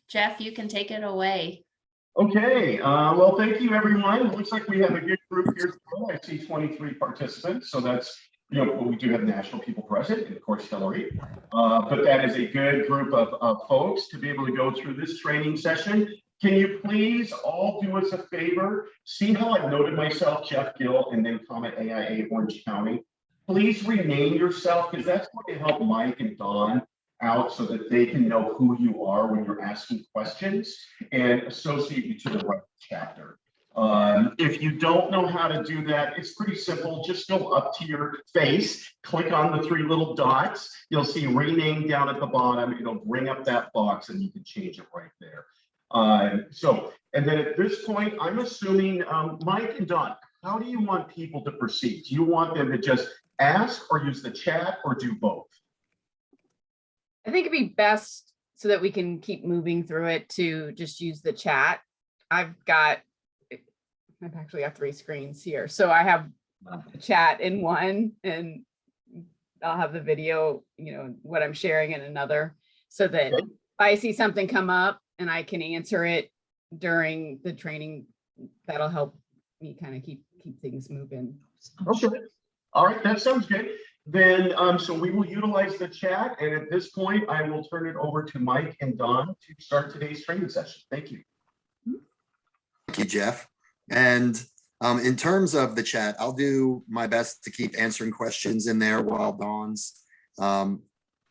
Jeff, you can take it away. Okay, well, thank you, everyone. It looks like we have a good group here today. I see 23 participants, so that's, we do have national people present, and of course, Hillary. But that is a good group of folks to be able to go through this training session. Can you please all do us a favor? See how I've noted myself, Jeff Gill, and then comment AIA Orange County. Please rename yourself, because that's going to help Mike and Dawn out so that they can know who you are when you're asking questions and associate you to the right chapter. If you don't know how to do that, it's pretty simple. Just go up to your face, click on the three little dots. You'll see rename down at the bottom. It'll bring up that box and you can change it right there. And then at this point, I'm assuming, Mike and Don, how do you want people to proceed? Do you want them to just ask or use the chat or do both? I think it'd be best so that we can keep moving through it to just use the chat. I've actually got 3 screens here. So I have the chat in one and I'll have the video, what I'm sharing in another, so that if I see something come up and I can answer it during the training, that'll help me kind of keep things moving. Okay. All right, that sounds good. Then, so we will utilize the chat, and at this point, I will turn it over to Mike and Don to start today's training session. Thank you. Thank you, Jeff. And in terms of the chat, I'll do my best to keep answering questions in there while Dawn's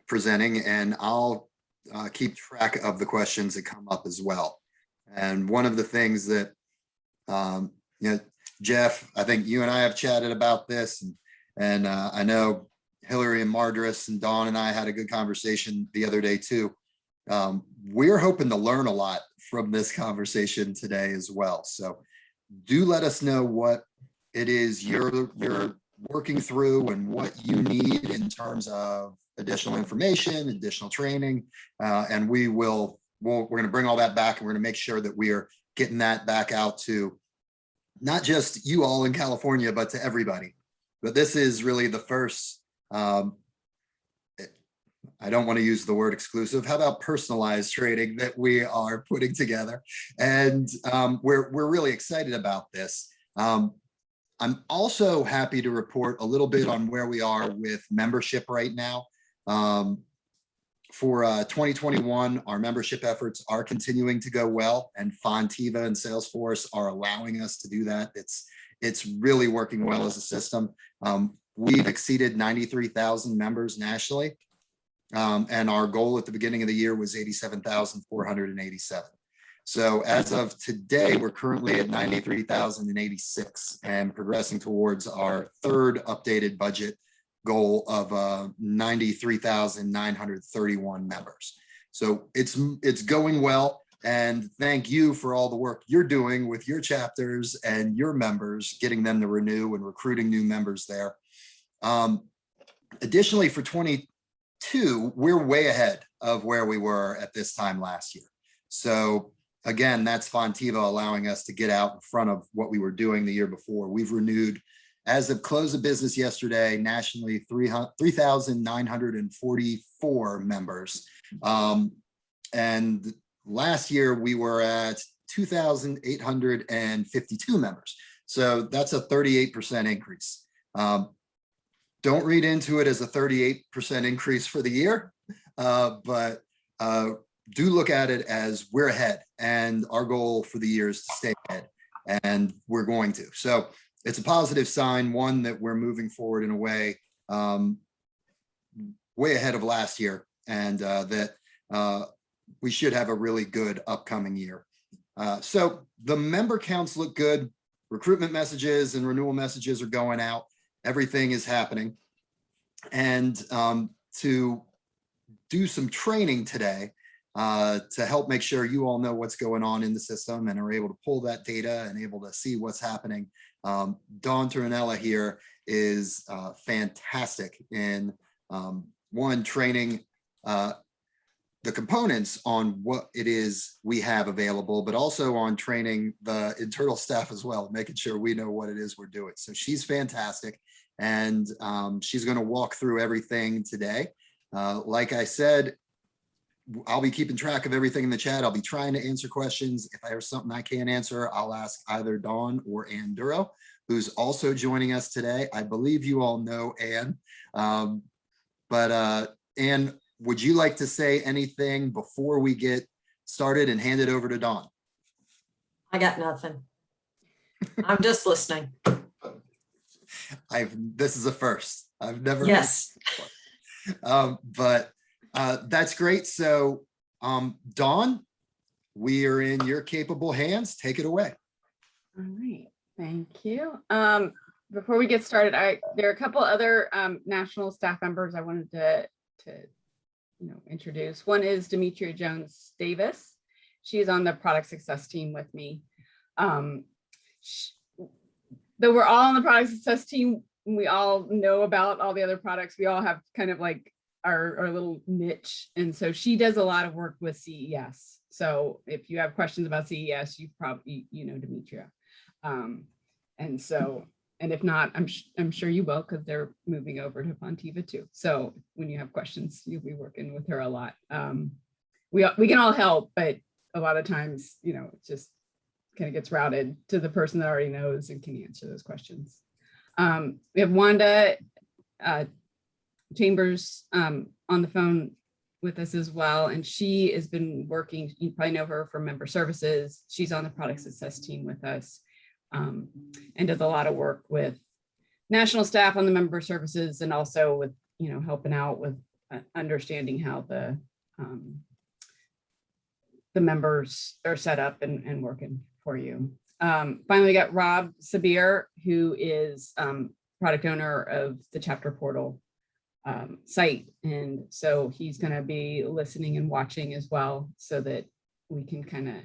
presenting, and I'll keep track of the questions that come up as well. And one of the things that, Jeff, I think you and I have chatted about this, and I know Hillary and Mardris and Dawn and I had a good conversation the other day too. We're hoping to learn a lot from this conversation today as well. So do let us know what it is you're working through and what you need in terms of additional information, additional training, and we're going to bring all that back, and we're going to make sure that we are getting that back out to not just you all in California, but to everybody. But this is really the first, I don't want to use the word exclusive. How about personalized training that we are putting together? And we're really excited about this. I'm also happy to report a little bit on where we are with membership right now. For 2021, our membership efforts are continuing to go well, and Fonteva and Salesforce are allowing us to do that. It's really working well as a system. We've exceeded 93,000 members nationally, and our goal at the beginning of the year was 87,487. So as of today, we're currently at 93,086 and progressing towards our third updated budget goal of 93,931 members. So it's going well. And thank you for all the work you're doing with your chapters and your members, getting them to renew and recruiting new members there. Additionally, for 22, we're way ahead of where we were at this time last year. So again, that's Fonteva allowing us to get out in front of what we were doing the year before. We've renewed, as of close of business yesterday, nationally 3,944 members. And last year we were at 2,852 members. So that's a 38% increase. Don't read into it as a 38% increase for the year, but do look at it as we're ahead, and our goal for the year is to stay ahead, and we're going to. So it's a positive sign, one, that we're moving forward in a way way ahead of last year, and that we should have a really good upcoming year. So the member counts look good. Recruitment messages and renewal messages are going out. Everything is happening. And to do some training today to help make sure you all know what's going on in the system and are able to pull that data and able to see what's happening. Dawn Turinella here is fantastic in one, training the components on what it is we have available, but also on training the internal staff as well, making sure we know what it is we're doing. So she's fantastic, and she's going to walk through everything today. Like I said, I'll be keeping track of everything in the chat. I'll be trying to answer questions. If there's something I can't answer, I'll ask either Dawn or Ann Duro, who's also joining us today. I believe you all know Ann. Ann, would you like to say anything before we get started and hand it over to Dawn? I got nothing. I'm just listening. This is a first. I've never. Yes. That's great. So, Dawn, we are in your capable hands. Take it away. All right, thank you. Before we get started, there are a couple other national staff members I wanted to introduce. One is Demetria Jones Davis. She's on the product success team with me. Though we're all on the product success team, we all know about all the other products. We all have kind of like our little niche. And so she does a lot of work with CES. So if you have questions about CES, you probably, Demetria. And if not, I'm sure you will, because they're moving over to Fonteva too. So when you have questions, you'll be working with her a lot. We can all help, but a lot of times, it just kind of gets routed to the person that already knows and can answer those questions. We have Wanda Chambers on the phone with us as well. And she has been working, you probably know her from member services. She's on the product success team with us. And does a lot of work with national staff on the member services, and also with, helping out with understanding how the members are set up and working for you. Finally, we got Rob Sabir, who is product owner of the chapter portal site. And so he's going to be listening and watching as well, so that we can kind of,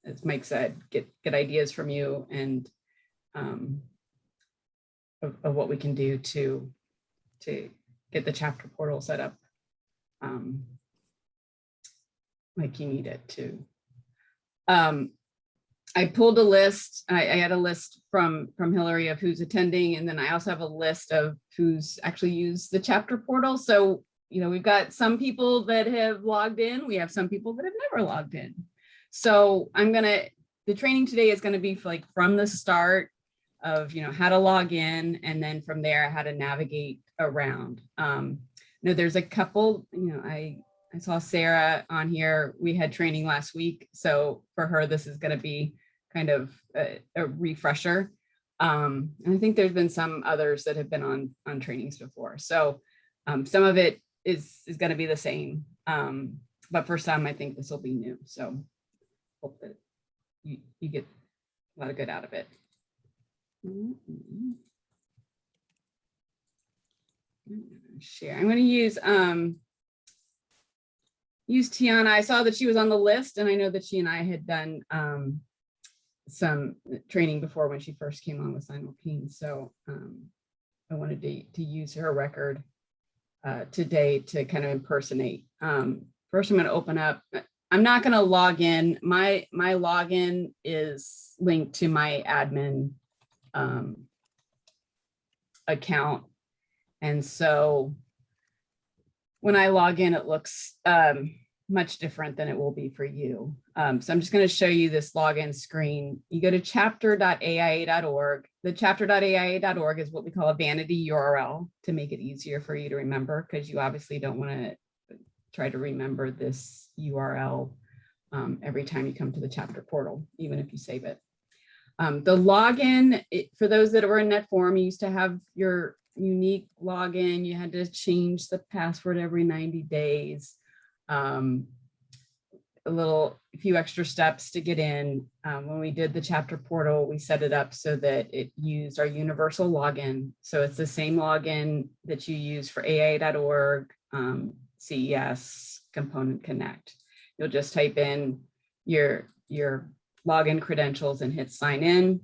as Mike said, get ideas from you and of what we can do to get the chapter portal set up like you need it to. I pulled a list. I had a list from Hillary of who's attending, and then I also have a list of who's actually used the chapter portal. So, we've got some people that have logged in. We have some people that have never logged in. So the training today is going to be from the start of, how to log in, and then from there, how to navigate around. There's a couple, I saw Sarah on here. We had training last week. So for her, this is going to be kind of a refresher. And I think there's been some others that have been on trainings before. So some of it is going to be the same. But for some, I think this will be new. So hope that you get a lot of good out of it. Share. I'm going to use Tiana. I saw that she was on the list, and I know that she and I had done some training before when she first came on with Simulpine. So I wanted to use her record today to kind of impersonate. First, I'm going to open up. I'm not going to log in. My login is linked to my admin account. And so when I log in, it looks much different than it will be for you. So I'm just going to show you this login screen. You go to chapter.aia.org. The chapter.aia.org is what we call a vanity URL to make it easier for you to remember, because you obviously don't want to try to remember this URL every time you come to the chapter portal, even if you save it. The login, for those that were in NetForum, you used to have your unique login. You had to change the password every 90 days. A few extra steps to get in. When we did the chapter portal, we set it up so that it used our universal login. So it's the same login that you use for AA.org, CES, Component Connect. You'll just type in your login credentials and hit sign in.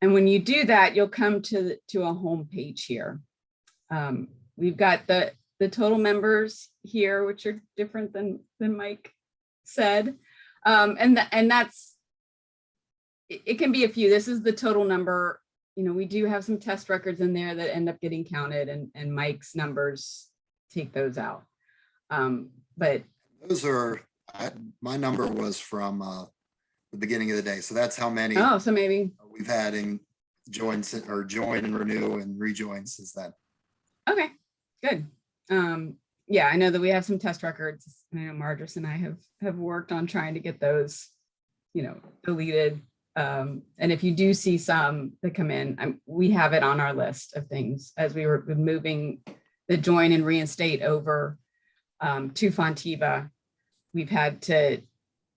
And when you do that, you'll come to a home page here. We've got the total members here, which are different than Mike said. And that's, it can be a few. This is the total number. We do have some test records in there that end up getting counted, and Mike's numbers take those out. But Those are, my number was from the beginning of the day. So that's how many oh, so maybe, we've had in join and renew and rejoin since then. okay, good. Yeah, I know that we have some test records. I know Marjorie and I have worked on trying to get those, deleted. And if you do see some that come in, we have it on our list of things as we were moving the join and reinstate over to Fonteva. We've had to,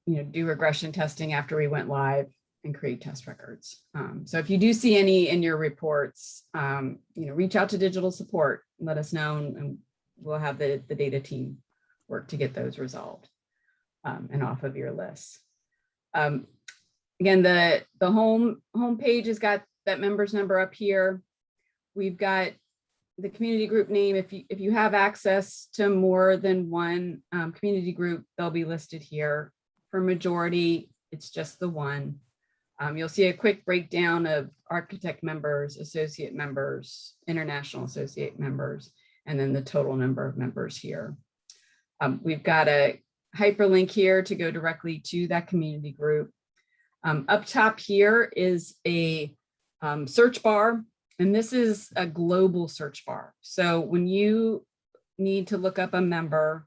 do regression testing after we went live and create test records. So if you do see any in your reports, reach out to digital support, let us know, and we'll have the data team work to get those resolved and off of your list. Again, the home page has got that members number up here. We've got the community group name. If you have access to more than one community group, they'll be listed here. For majority, it's just the one. You'll see a quick breakdown of architect members, associate members, international associate members, and then the total number of members here. We've got a hyperlink here to go directly to that community group. Up top here is a search bar, and this is a global search bar. So when you need to look up a member,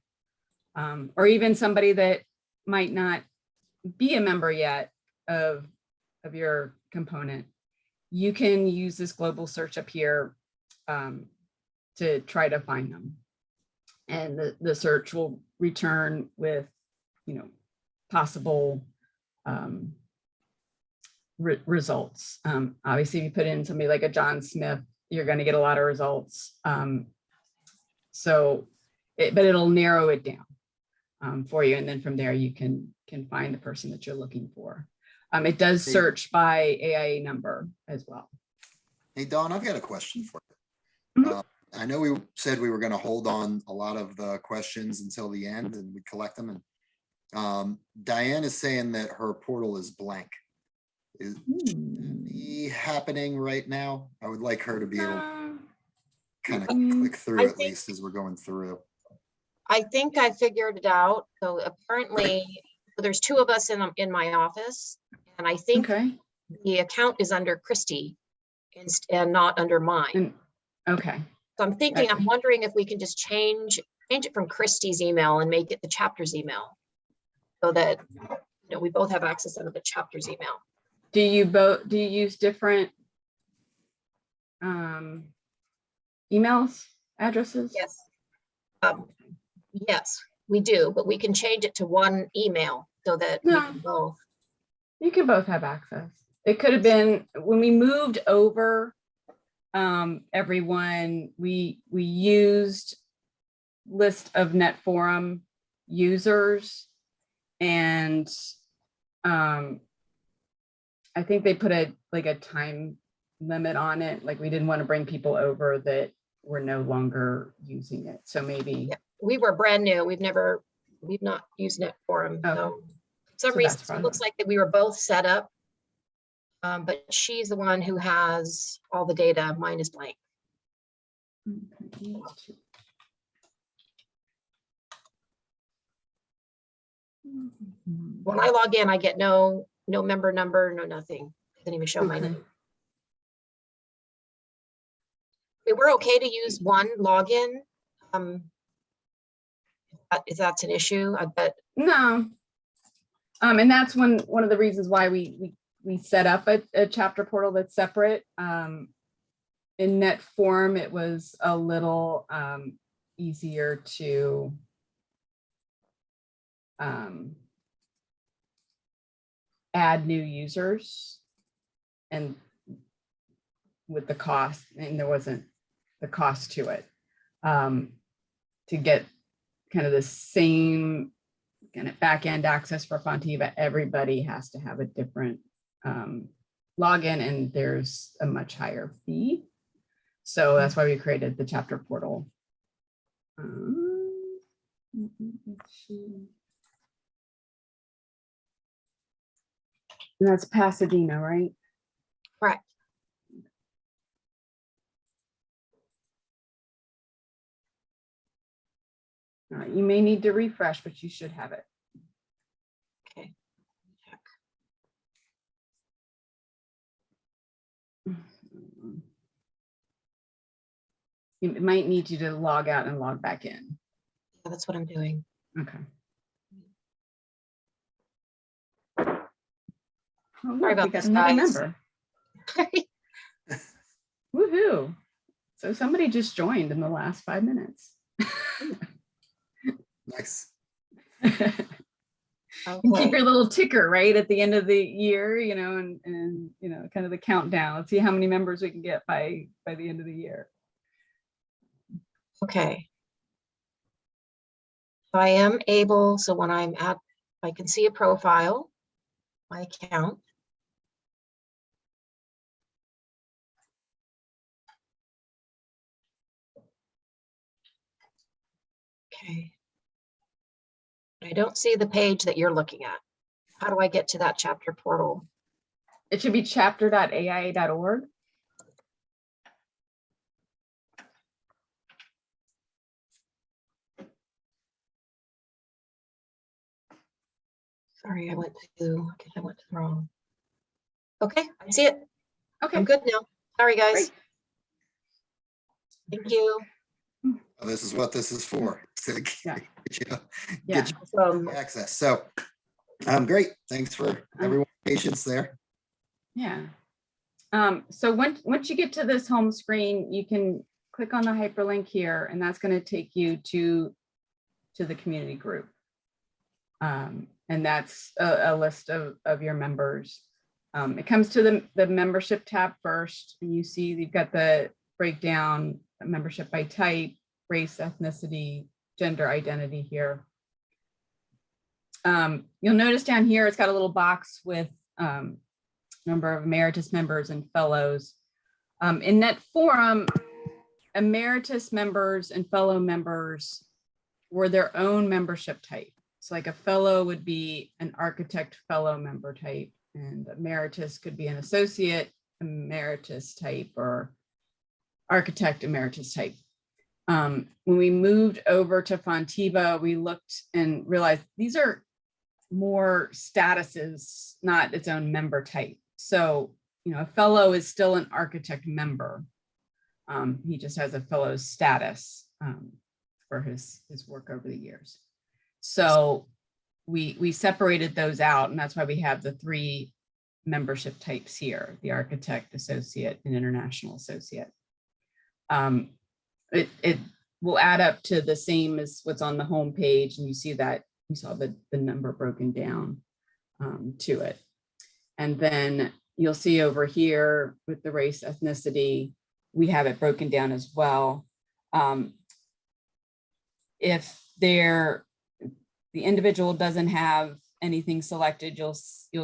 or even somebody that might not be a member yet of your component, you can use this global search up here to try to find them. And the search will return with, possible results. Obviously, if you put in somebody like a John Smith, you're going to get a lot of results. But it'll narrow it down for you. And then from there, you can find the person that you're looking for. It does search by AIA number as well. Hey, Dawn, I've got a question for you. I know we said we were going to hold on a lot of the questions until the end and we collect them. And Diane is saying that her portal is blank. Is it happening right now? I would like her to be able to kind of click through at least as we're going through. I think I figured it out. So apparently there's two of us in my office, and I think the account is under Christy and not under mine. Okay. So I'm wondering if we can just change it from Christy's email and make it the chapter's email, so that we both have access under the chapter's email. Do you use different emails, addresses? Yes. Yes, we do, but we can change it to one email so that we can both. You can both have access. It could have been when we moved over, everyone, we used list of net forum users, and I think they put a time limit on it. Like, we didn't want to bring people over that were no longer using it. So maybe we were brand new. We've not used net forum. So for some reason it looks like that we were both set up. But she's the one who has all the data. Mine is blank. When I log in, I get no member number, no nothing. It doesn't even show my name. We're okay to use one login. If that's an issue, I bet. No. And that's one of the reasons why we set up a chapter portal that's separate. In net form, it was a little easier to add new users, and with the cost, and there wasn't the cost to it, to get kind of the same kind of back-end access for Fonteva. Everybody has to have a different login, and there's a much higher fee. So that's why we created the chapter portal. And that's Pasadena, right? Correct. You may need to refresh, but you should have it. Okay. Check. It might need you to log out and log back in. Yeah, that's what I'm doing. Okay. Oh, Sorry look, about we got this, another guys. member. Woohoo. So somebody just joined in the last 5 minutes. Nice. You keep Okay. your little ticker right at the end of the year, you know, and you know, kind of the countdown. Let's see how many members we can get by the end of the year. Okay. So I am able, so when I'm at, I can see a profile, my account. Okay. I don't see the page that you're looking at. How do I get to that chapter portal? It should be chapter.aia.org. Sorry, I went to the wrong. Okay, I see it. Okay. I'm good now. Sorry, guys. Great. Thank you. Well, this is what this is for. To Yeah. get you So, access. So, great. Thanks for everyone's patience there. Yeah. So once you get to this home screen, you can click on the hyperlink here, and that's going to take you to the community group. And that's a list of your members. It comes to the membership tab first, and you see you've got the breakdown, membership by type, race, ethnicity, gender identity here. You'll notice down here, it's got a little box with number of emeritus members and fellows. In that forum, emeritus members and fellow members were their own membership type. So like a fellow would be an architect fellow member type, and emeritus could be an associate emeritus type or architect emeritus type. When we moved over to Fonteva, we looked and realized these are more statuses, not its own member type. So, you know, a fellow is still an architect member. He just has a fellow's status for his work over the years. So we separated those out, and that's why we have the 3 membership types here: the architect, associate, and international associate. It will add up to the same as what's on the home page, and you see that you saw the number broken down to it. And then you'll see over here with the race ethnicity, we have it broken down as well. If the individual doesn't have anything selected, you'll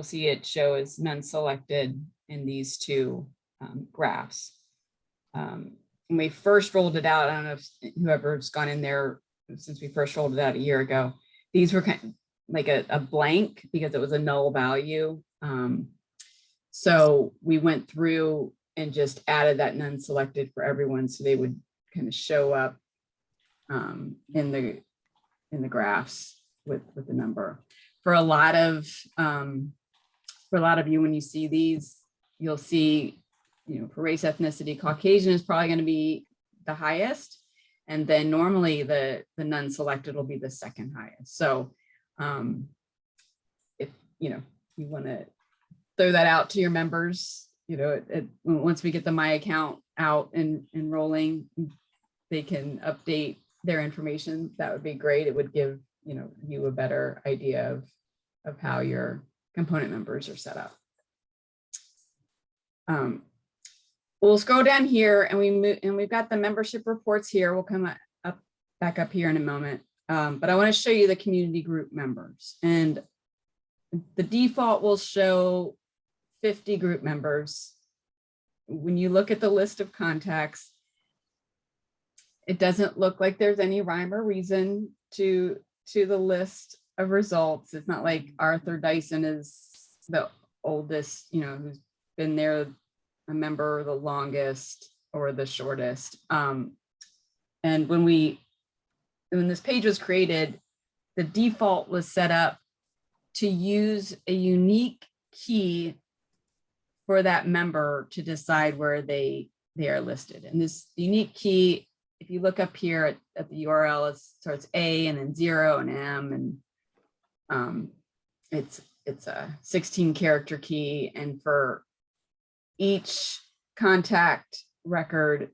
see it show as none selected in these 2 graphs. When we first rolled it out, I don't know if whoever's gone in there since we first rolled it out a year ago, these were kind of like a blank because it was a null value. So we went through and just added that none selected for everyone, so they would kind of show up in the graphs with the number. For a lot of you, when you see these, you'll see, you know, for race, ethnicity, Caucasian is probably going to be the highest, and then normally the none selected will be the second highest. So if you know you want to throw that out to your members, you know, once we get the My Account out and rolling, they can update their information. That would be great. It would give you a better idea of how your component members are set up. We'll scroll down here and we've got the membership reports here. We'll come back up here in a moment. But I want to show you the community group members, and the default will show 50 group members. When you look at the list of contacts, it doesn't look like there's any rhyme or reason to the list of results. It's not like Arthur Dyson is the oldest, who's been there, a member the longest or the shortest. And when we when this page was created, the default was set up to use a unique key for that member to decide where they are listed. And this unique key, if you look up here at the URL, it starts A and then 0 and M, and it's a 16 character key. And for each contact record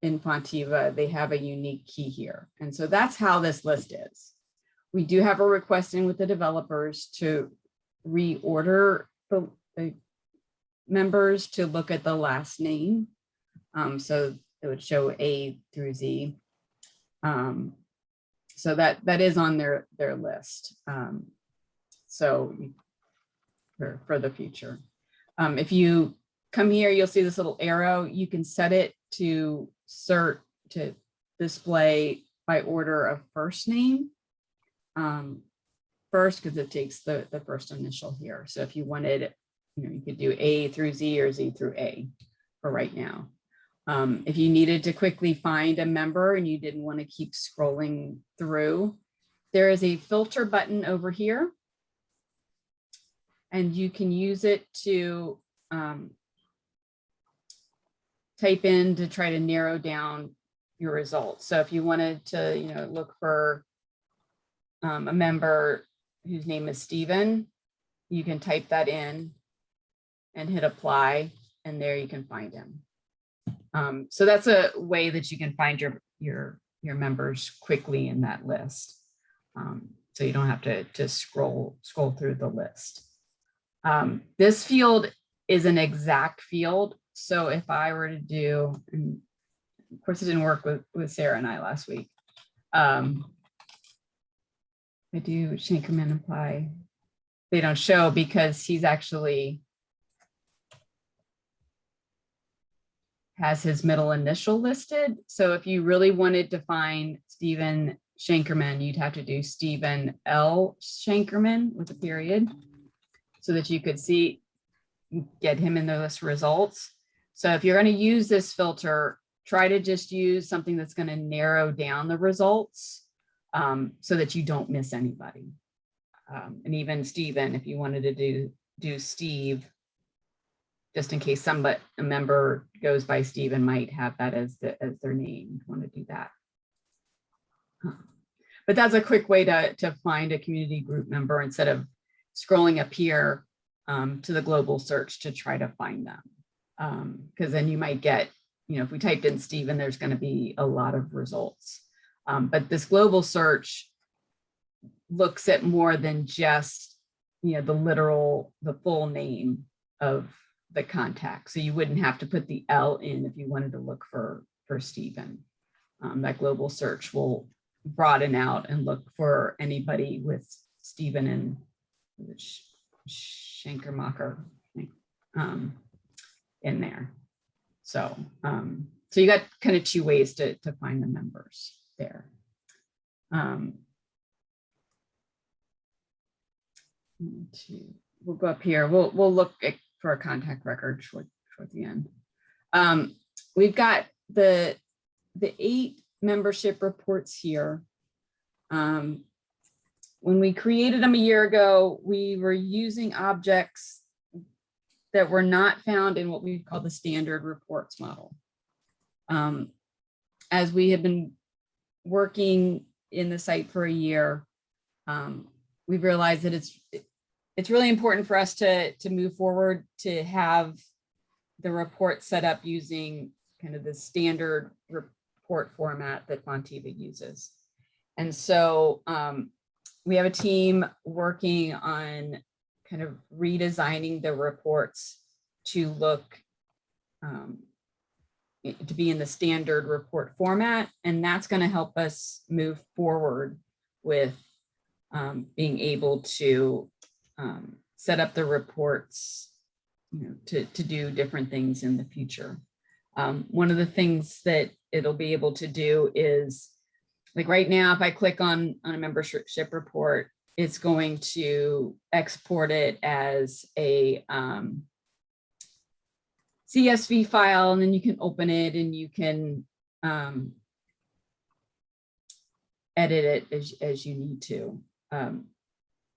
in Fonteva, they have a unique key here. And so that's how this list is. We do have a request in with the developers to reorder the members to look at the last name. So it would show A through Z. So that is on their list. So for the future. If you come here, you'll see this little arrow. You can set it to display by order of first name first, because it takes the first initial here. So if you wanted, you could do A through Z or Z through A for right now. If you needed to quickly find a member and you didn't want to keep scrolling through, there is a filter button over here. And you can use it to type in to try to narrow down your results. So if you wanted to, look for a member whose name is Stephen, you can type that in and hit apply, and there you can find him. So that's a way that you can find your members quickly in that list. So you don't have to scroll through the list. This field is an exact field. So if I were to do, and of course it didn't work with Sarah and I last week. I do Shankerman apply. They don't show because he's actually has his middle initial listed. So if you really wanted to find Stephen Shankerman, you'd have to do Stephen L. Shankerman with a period so that you could get him in the list results. So if you're going to use this filter, try to just use something that's going to narrow down the results so that you don't miss anybody. And even Stephen, if you wanted to do Steve, just in case a member goes by Stephen, might have that as their name. You want to do that. But that's a quick way to find a community group member instead of scrolling up here to the global search to try to find them. Because then you might get, if we typed in Stephen, there's going to be a lot of results. But this global search looks at more than just, the full name of the contact. So you wouldn't have to put the L in if you wanted to look for Stephen. That global search will broaden out and look for anybody with Stephen and Shankermacher in there. So you got kind of two ways to find the members there. We'll go up here. We'll look for a contact record toward the end. We've got the 8 membership reports here. When we created them a year ago, we were using objects that were not found in what we call the standard reports model. As we have been working in the site for a year, we've realized that it's really important for us to move forward to have the report set up using kind of the standard report format that Fonteva uses. And so we have a team working on kind of redesigning the reports to look to be in the standard report format. And that's going to help us move forward with being able to set up the reports to do different things in the future. One of the things that it'll be able to do is, like right now, if I click on a membership report, it's going to export it as a CSV file, and then you can open it and you can edit it as you need to.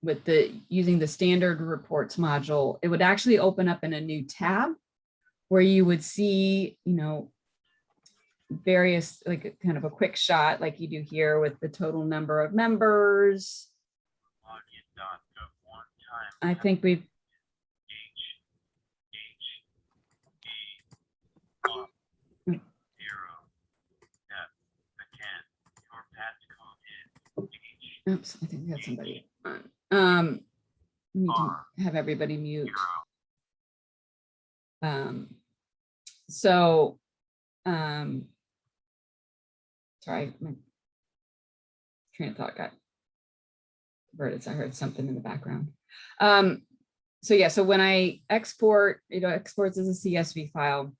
With using the standard reports module, it would actually open up in a new tab where you would see, various, like kind of a quick shot like you do here with the total number of members. I think we've oops, I think we got somebody on. We need to have everybody mute. Sorry, my train of thought got diverted. So I heard something in the background. So when I export, it exports as a CSV file,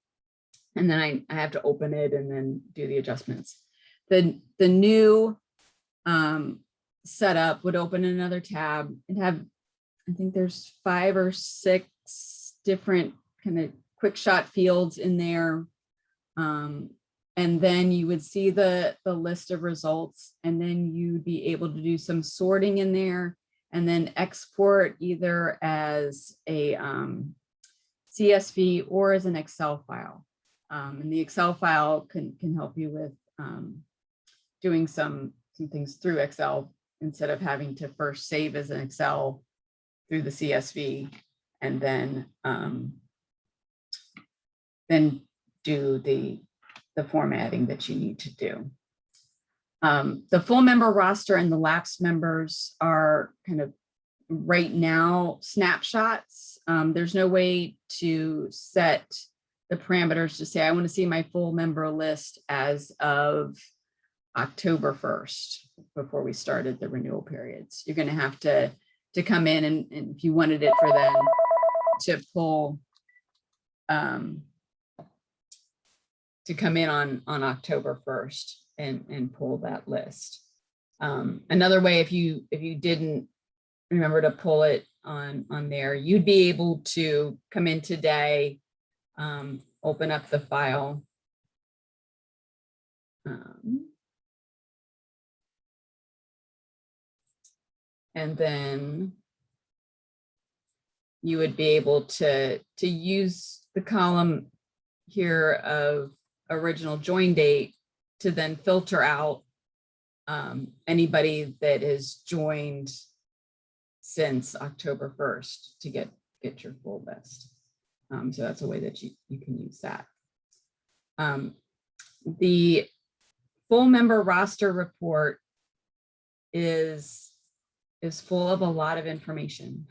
and then I have to open it and then do the adjustments. The new setup would open another tab and have, I think there's 5 or 6 different kind of quick shot fields in there. And then you would see the list of results, and then you'd be able to do some sorting in there and then export either as a CSV or as an Excel file. And the Excel file can help you with doing some things through Excel instead of having to first save as an Excel through the CSV and then do the formatting that you need to do. The full member roster and the lapsed members are kind of right now snapshots. There's no way to set the parameters to say, I want to see my full member list as of October 1st before we started the renewal periods. You're going to have to come in and if you wanted it for them to pull to come in on October 1st and pull that list. Another way, if you didn't remember to pull it on there, you'd be able to come in today, open up the file. And then you would be able to use the column here of original join date to then filter out anybody that has joined since October 1st to get your full list. So that's a way that you can use that. The full member roster report is full of a lot of information.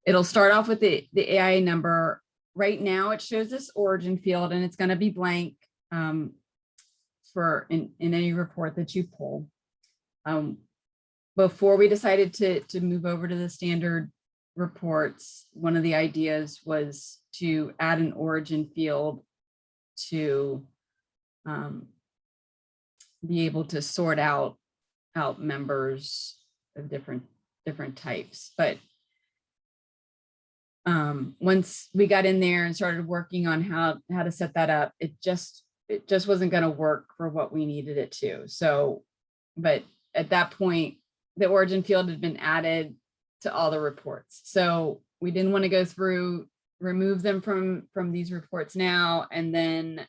It'll start off with the AIA number. Right now it shows this origin field and it's going to be blank for in any report that you pull. Before we decided to move over to the standard reports, one of the ideas was to add an origin field to be able to sort out members of different types. But once we got in there and started working on how to set that up, it just wasn't going to work for what we needed it to. So, but at that point, the origin field had been added to all the reports. So we didn't want to go through, remove them from these reports now, and then,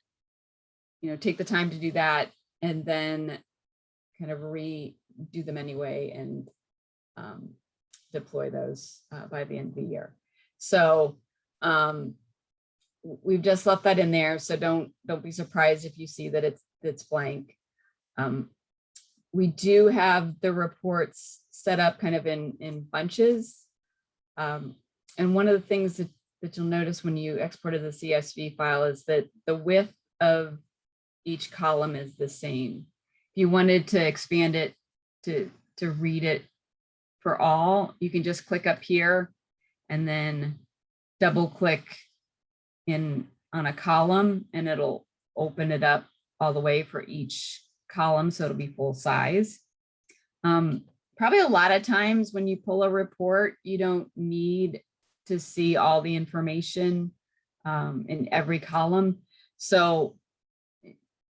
take the time to do that and then kind of redo them anyway and deploy those by the end of the year. So we've just left that in there. So don't be surprised if you see that it's blank. We do have the reports set up kind of in bunches. And one of the things that you'll notice when you exported the CSV file is that the width of each column is the same. If you wanted to expand it to read it for all, you can just click up here and then double click on a column and it'll open it up all the way for each column. So it'll be full size. Probably a lot of times when you pull a report, you don't need to see all the information in every column. So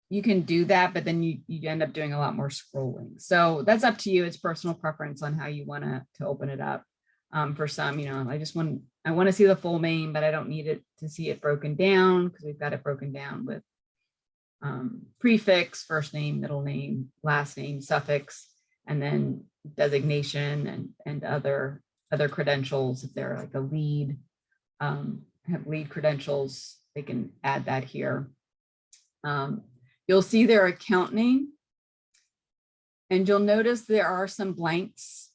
you can do that, but then you end up doing a lot more scrolling. So that's up to you. It's personal preference on how you want to open it up. For some, I want to see the full name, but I don't need it to see it broken down because we've got it broken down with prefix, first name, middle name, last name, suffix, and then designation and other credentials. If they're like a lead, have lead credentials, they can add that here. You'll see their account name, and you'll notice there are some blanks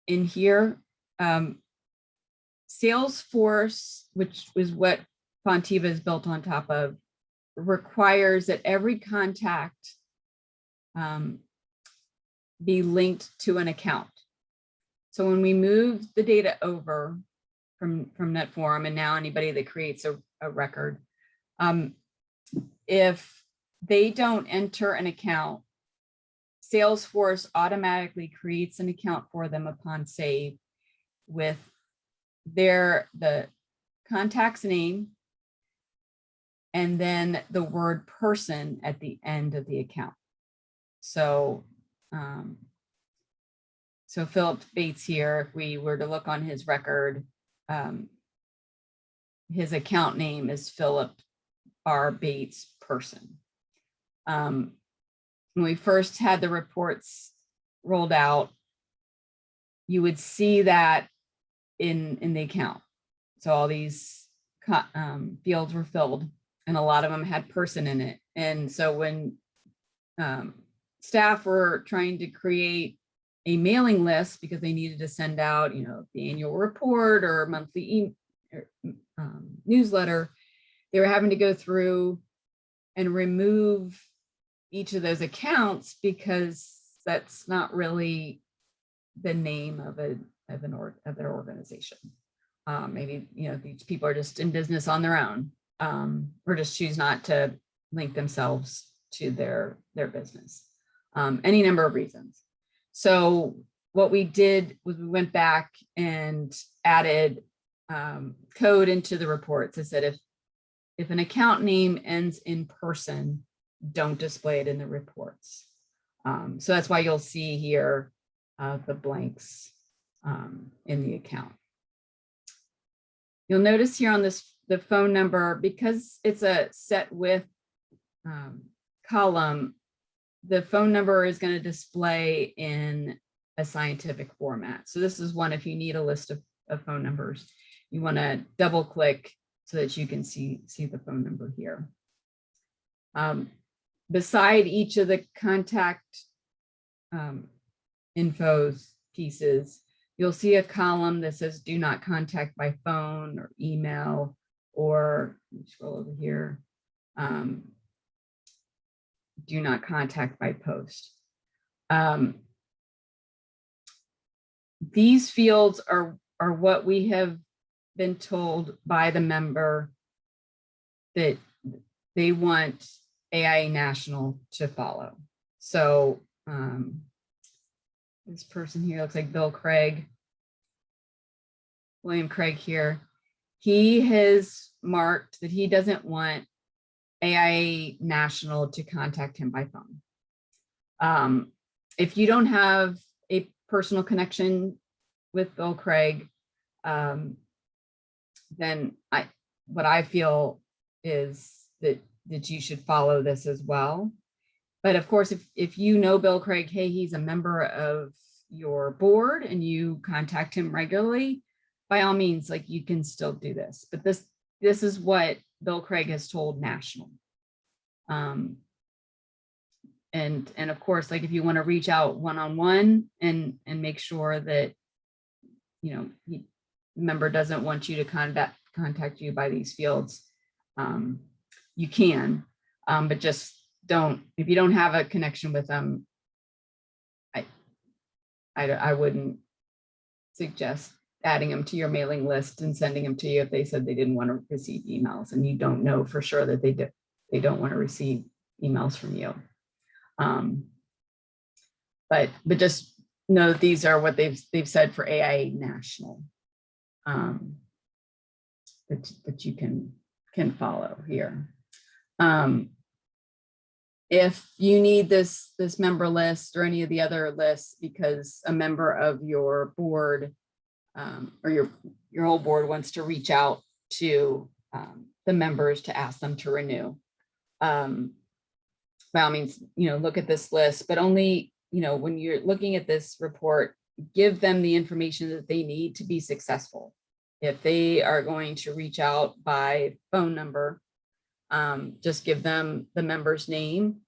in here. Salesforce, which is what Fonteva is built on top of, requires that every contact be linked to an account. So when we move the data over from NetForum, and now anybody that creates a record, if they don't enter an account, Salesforce automatically creates an account for them upon save with the contact's name and then the word person at the end of the account. So, so Philip Bates here, if we were to look on his record, his account name is Philip R. Bates person. When we first had the reports rolled out, you would see that in the account. So all these fields were filled and a lot of them had person in it. And so when staff were trying to create a mailing list because they needed to send out, the annual report or monthly newsletter, they were having to go through and remove each of those accounts because that's not really the name of their organization. Maybe these people are just in business on their own, or just choose not to link themselves to their business. Any number of reasons. So what we did was we went back and added code into the reports. I said if an account name ends in person, don't display it in the reports. So that's why you'll see here the blanks in the account. You'll notice here on the phone number, because it's a set with column, the phone number is going to display in a scientific format. So this is one, if you need a list of phone numbers, you want to double click so that you can see the phone number here. Beside each of the contact infos pieces, you'll see a column that says do not contact by phone or email, or scroll over here, do not contact by post. These fields are what we have been told by the member that they want AIA National to follow. So this person here looks like Bill Craig, William Craig here. He has marked that he doesn't want AIA National to contact him by phone. If you don't have a personal connection with Bill Craig, then what I feel is that you should follow this as well. But of course, if you know Bill Craig, hey, he's a member of your board and you contact him regularly, by all means, like, you can still do this. But this is what Bill Craig has told National. And of course, like, if you want to reach out one-on-one and make sure that, the member doesn't want you to contact you by these fields, you can, but just don't, if you don't have a connection with them, I wouldn't suggest adding them to your mailing list and sending them to you if they said they didn't want to receive emails and you don't know for sure that they don't want to receive emails from you. But just know that these are what they've said for AIA National, that you can follow here. If you need this member list or any of the other lists because a member of your board or your whole board wants to reach out to the members to ask them to renew, by all means, look at this list, but only, when you're looking at this report, give them the information that they need to be successful. If they are going to reach out by phone number, just give them the member's name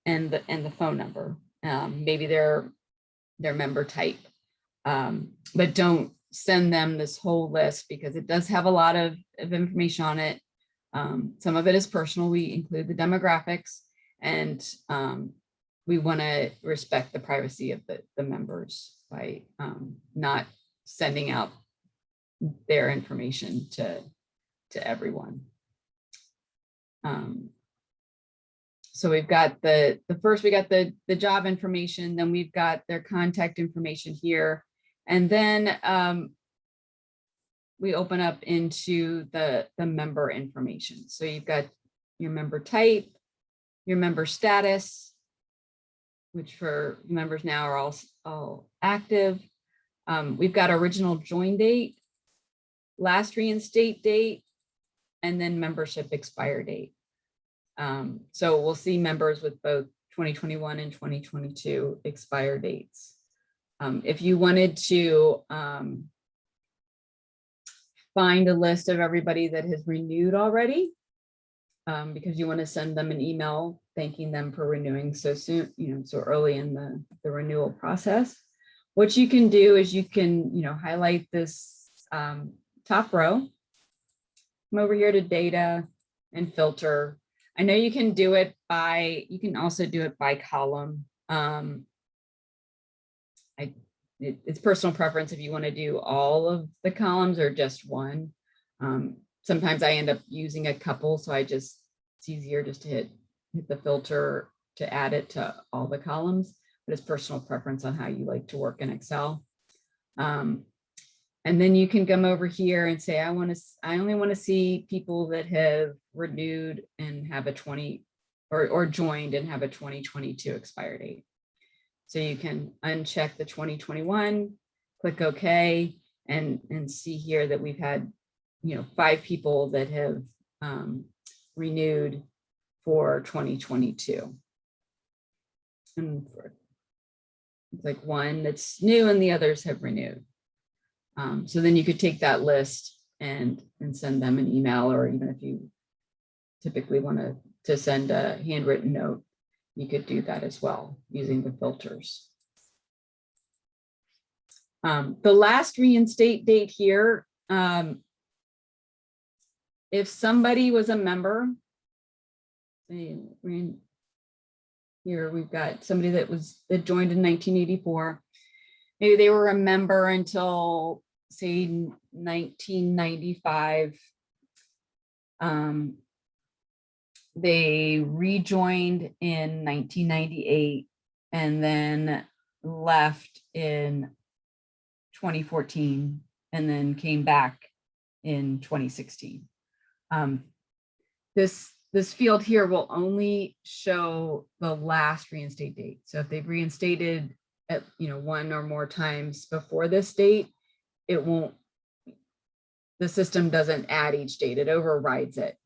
and the phone number, maybe their member type, but don't send them this whole list because it does have a lot of information on it. Some of it is personal. We include the demographics, and we want to respect the privacy of the members by not sending out their information to everyone. So we've got the first, we got the job information, then we've got their contact information here. And then we open up into the member information. So you've got your member type, your member status, which for members now are all active. We've got original join date, last reinstate date, and then membership expire date. So we'll see members with both 2021 and 2022 expire dates. If you wanted to find a list of everybody that has renewed already, because you want to send them an email thanking them for renewing so soon, so early in the renewal process, what you can do is you can, highlight this top row, come over here to data and filter. I know you can do it by, you can also do it by column. It's personal preference if you want to do all of the columns or just one. Sometimes I end up using a couple, so it's easier just to hit the filter to add it to all the columns, but it's personal preference on how you like to work in Excel. And then you can come over here and say, I only want to see people that have renewed and have a or joined and have a 2022 expire date. So you can uncheck the 2021, click OK, and see here that we've had, 5 people that have renewed for 2022. And it's like one that's new and the others have renewed. So then you could take that list and send them an email, or even if you typically want to send a handwritten note, you could do that as well using the filters. The last reinstate date here, if somebody was a member, here we've got somebody that joined in 1984. Maybe they were a member until, say, 1995. They rejoined in 1998 and then left in 2014 and then came back in 2016. This field here will only show the last reinstate date. So if they've reinstated at one or more times before this date, it won't, the system doesn't add each date, it overwrites it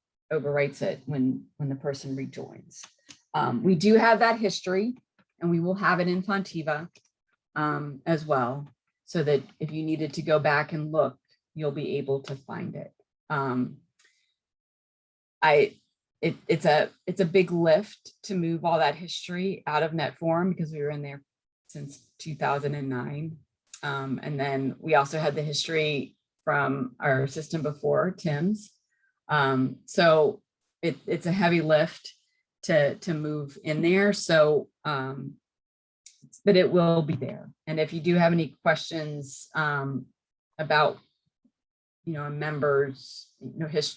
when the person rejoins. We do have that history, and we will have it in Fonteva as well, so that if you needed to go back and look, you'll be able to find it. It's a big lift to move all that history out of NetForm because we were in there since 2009. And then we also had the history from our system before, Tim's. So it's a heavy lift to move in there. So, but it will be there. And if you do have any questions about, a member's,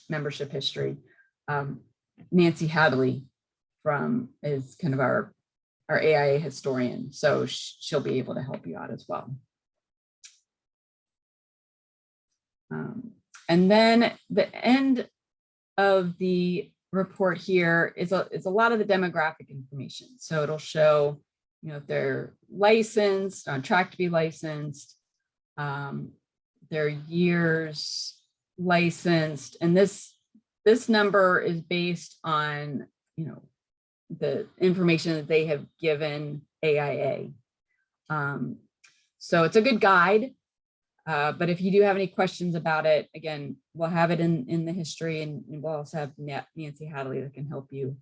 membership history, Nancy Hadley is kind of our AIA historian. So she'll be able to help you out as well. And then the end of the report here is a lot of the demographic information. So it'll show, if they're licensed, on track to be licensed, their years licensed, and this number is based on, the information that they have given AIA. So it's a good guide. But if you do have any questions about it, again, we'll have it in the history, and we'll also have Nancy Hadley that can help you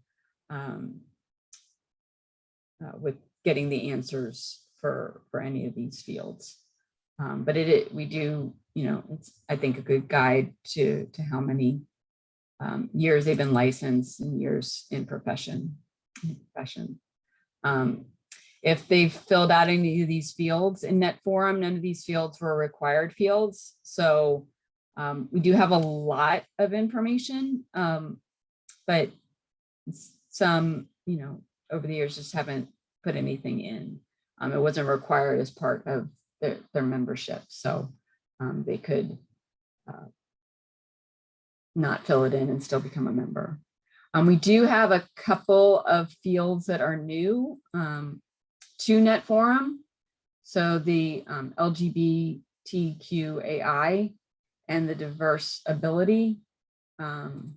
with getting the answers for any of these fields. But we do, it's, I think, a good guide to how many years they've been licensed and years in profession. If they've filled out any of these fields in Net Forum, none of these fields were required fields. So we do have a lot of information, but some, over the years just haven't put anything in. It wasn't required as part of their membership. So they could not fill it in and still become a member. We do have a couple of fields that are new to Net Forum. So the LGBTQAI and the diverse ability and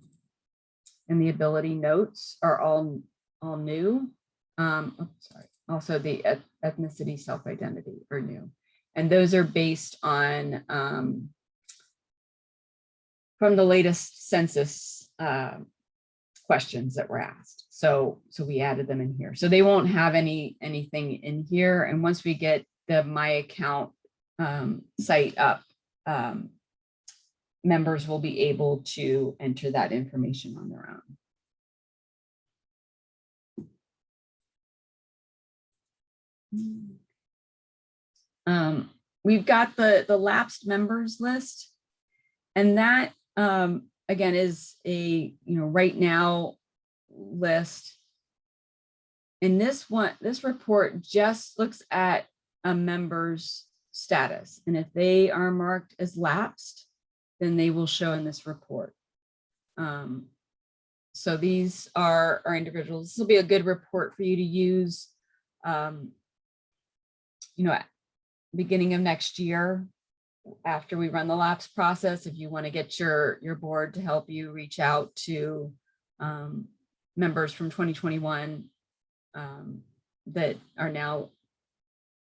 the ability notes are all new. Sorry. Also the ethnicity self-identity are new. And those are based on from the latest census questions that were asked. So we added them in here. So they won't have anything in here. And once we get the My Account site up, members will be able to enter that information on their own. We've got the lapsed members list, and that again is a right now list. And this report just looks at a member's status, and if they are marked as lapsed, then they will show in this report. So these are individuals. This will be a good report for you to use at beginning of next year, after we run the lapse process. If you want to get your board to help you reach out to members from 2021 that are now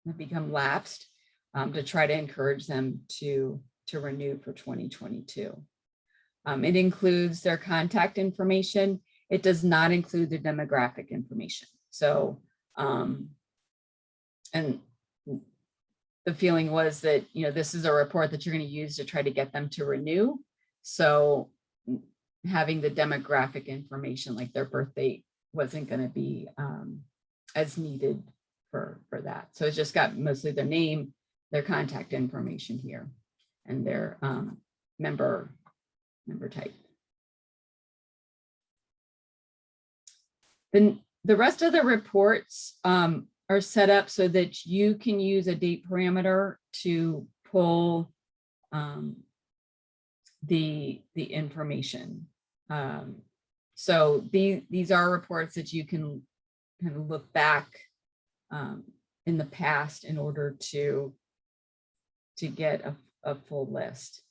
have become lapsed, to try to encourage them to renew for 2022. It includes their contact information. It does not include their demographic information. So, and the feeling was that, this is a report that you're going to use to try to get them to renew. So having the demographic information, like their birth date, wasn't going to be as needed for that. So it's just got mostly their name, their contact information here, and their member type. Then the rest of the reports are set up so that you can use a date parameter to pull the information. So these are reports that you can kind of look back in the past in order to get a full list.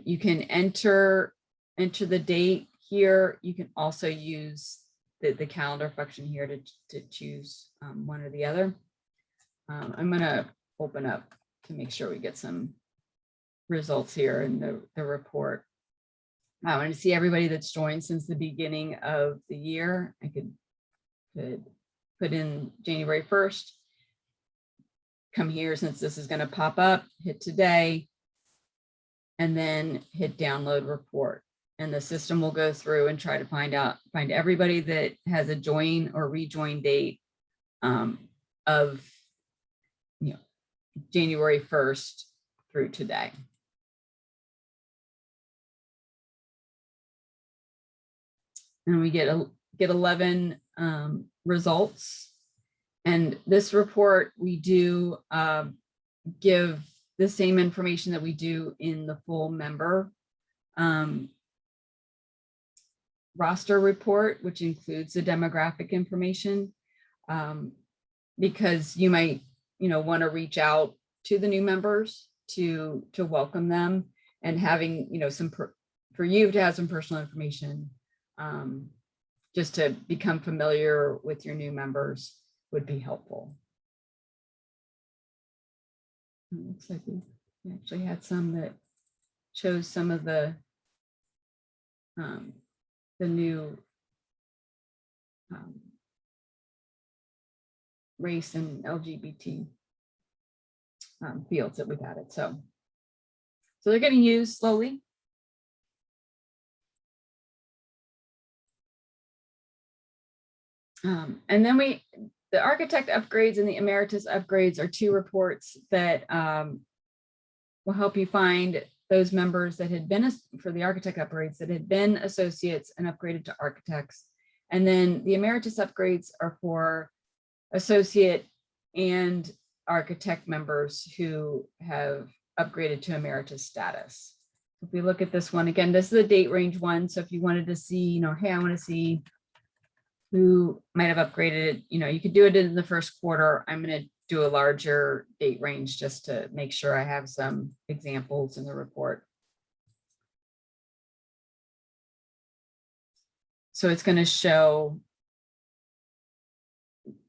You can enter the date here. You can also use the calendar function here to choose one or the other. I'm going to open up to make sure we get some results here in the report. I want to see everybody that's joined since the beginning of the year. I could put in January 1st, come here since this is going to pop up, hit today, and then hit download report. And the system will go through and try to find everybody that has a join or rejoin date of January 1st through today. And we get 11 results. And this report, we do give the same information that we do in the full member roster report, which includes the demographic information, because you might, want to reach out to the new members to welcome them, and having, for you to have some personal information, just to become familiar with your new members would be helpful. It looks like we actually had some that chose some of the new race and LGBT fields that we've added. So they're getting used slowly. And then the architect upgrades and the emeritus upgrades are two reports that will help you find those members that had been, for the architect upgrades, that had been associates and upgraded to architects. And then the emeritus upgrades are for associate and architect members who have upgraded to emeritus status. If we look at this one again, this is a date range one. So if you wanted to see, hey, I want to see who might have upgraded, you could do it in the first quarter. I'm going to do a larger date range just to make sure I have some examples in the report. So it's going to show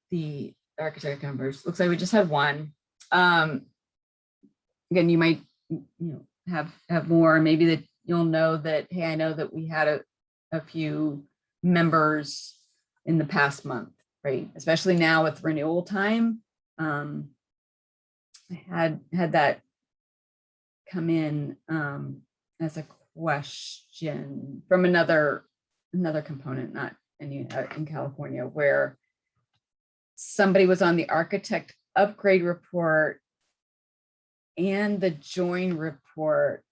the architect numbers. Looks like we just had one. Again, you might have more, maybe that you'll know that, hey, I know that we had a few members in the past month, right? Especially now with renewal time. I had that come in as a question from another component, not in California, where somebody was on the architect upgrade report and the join report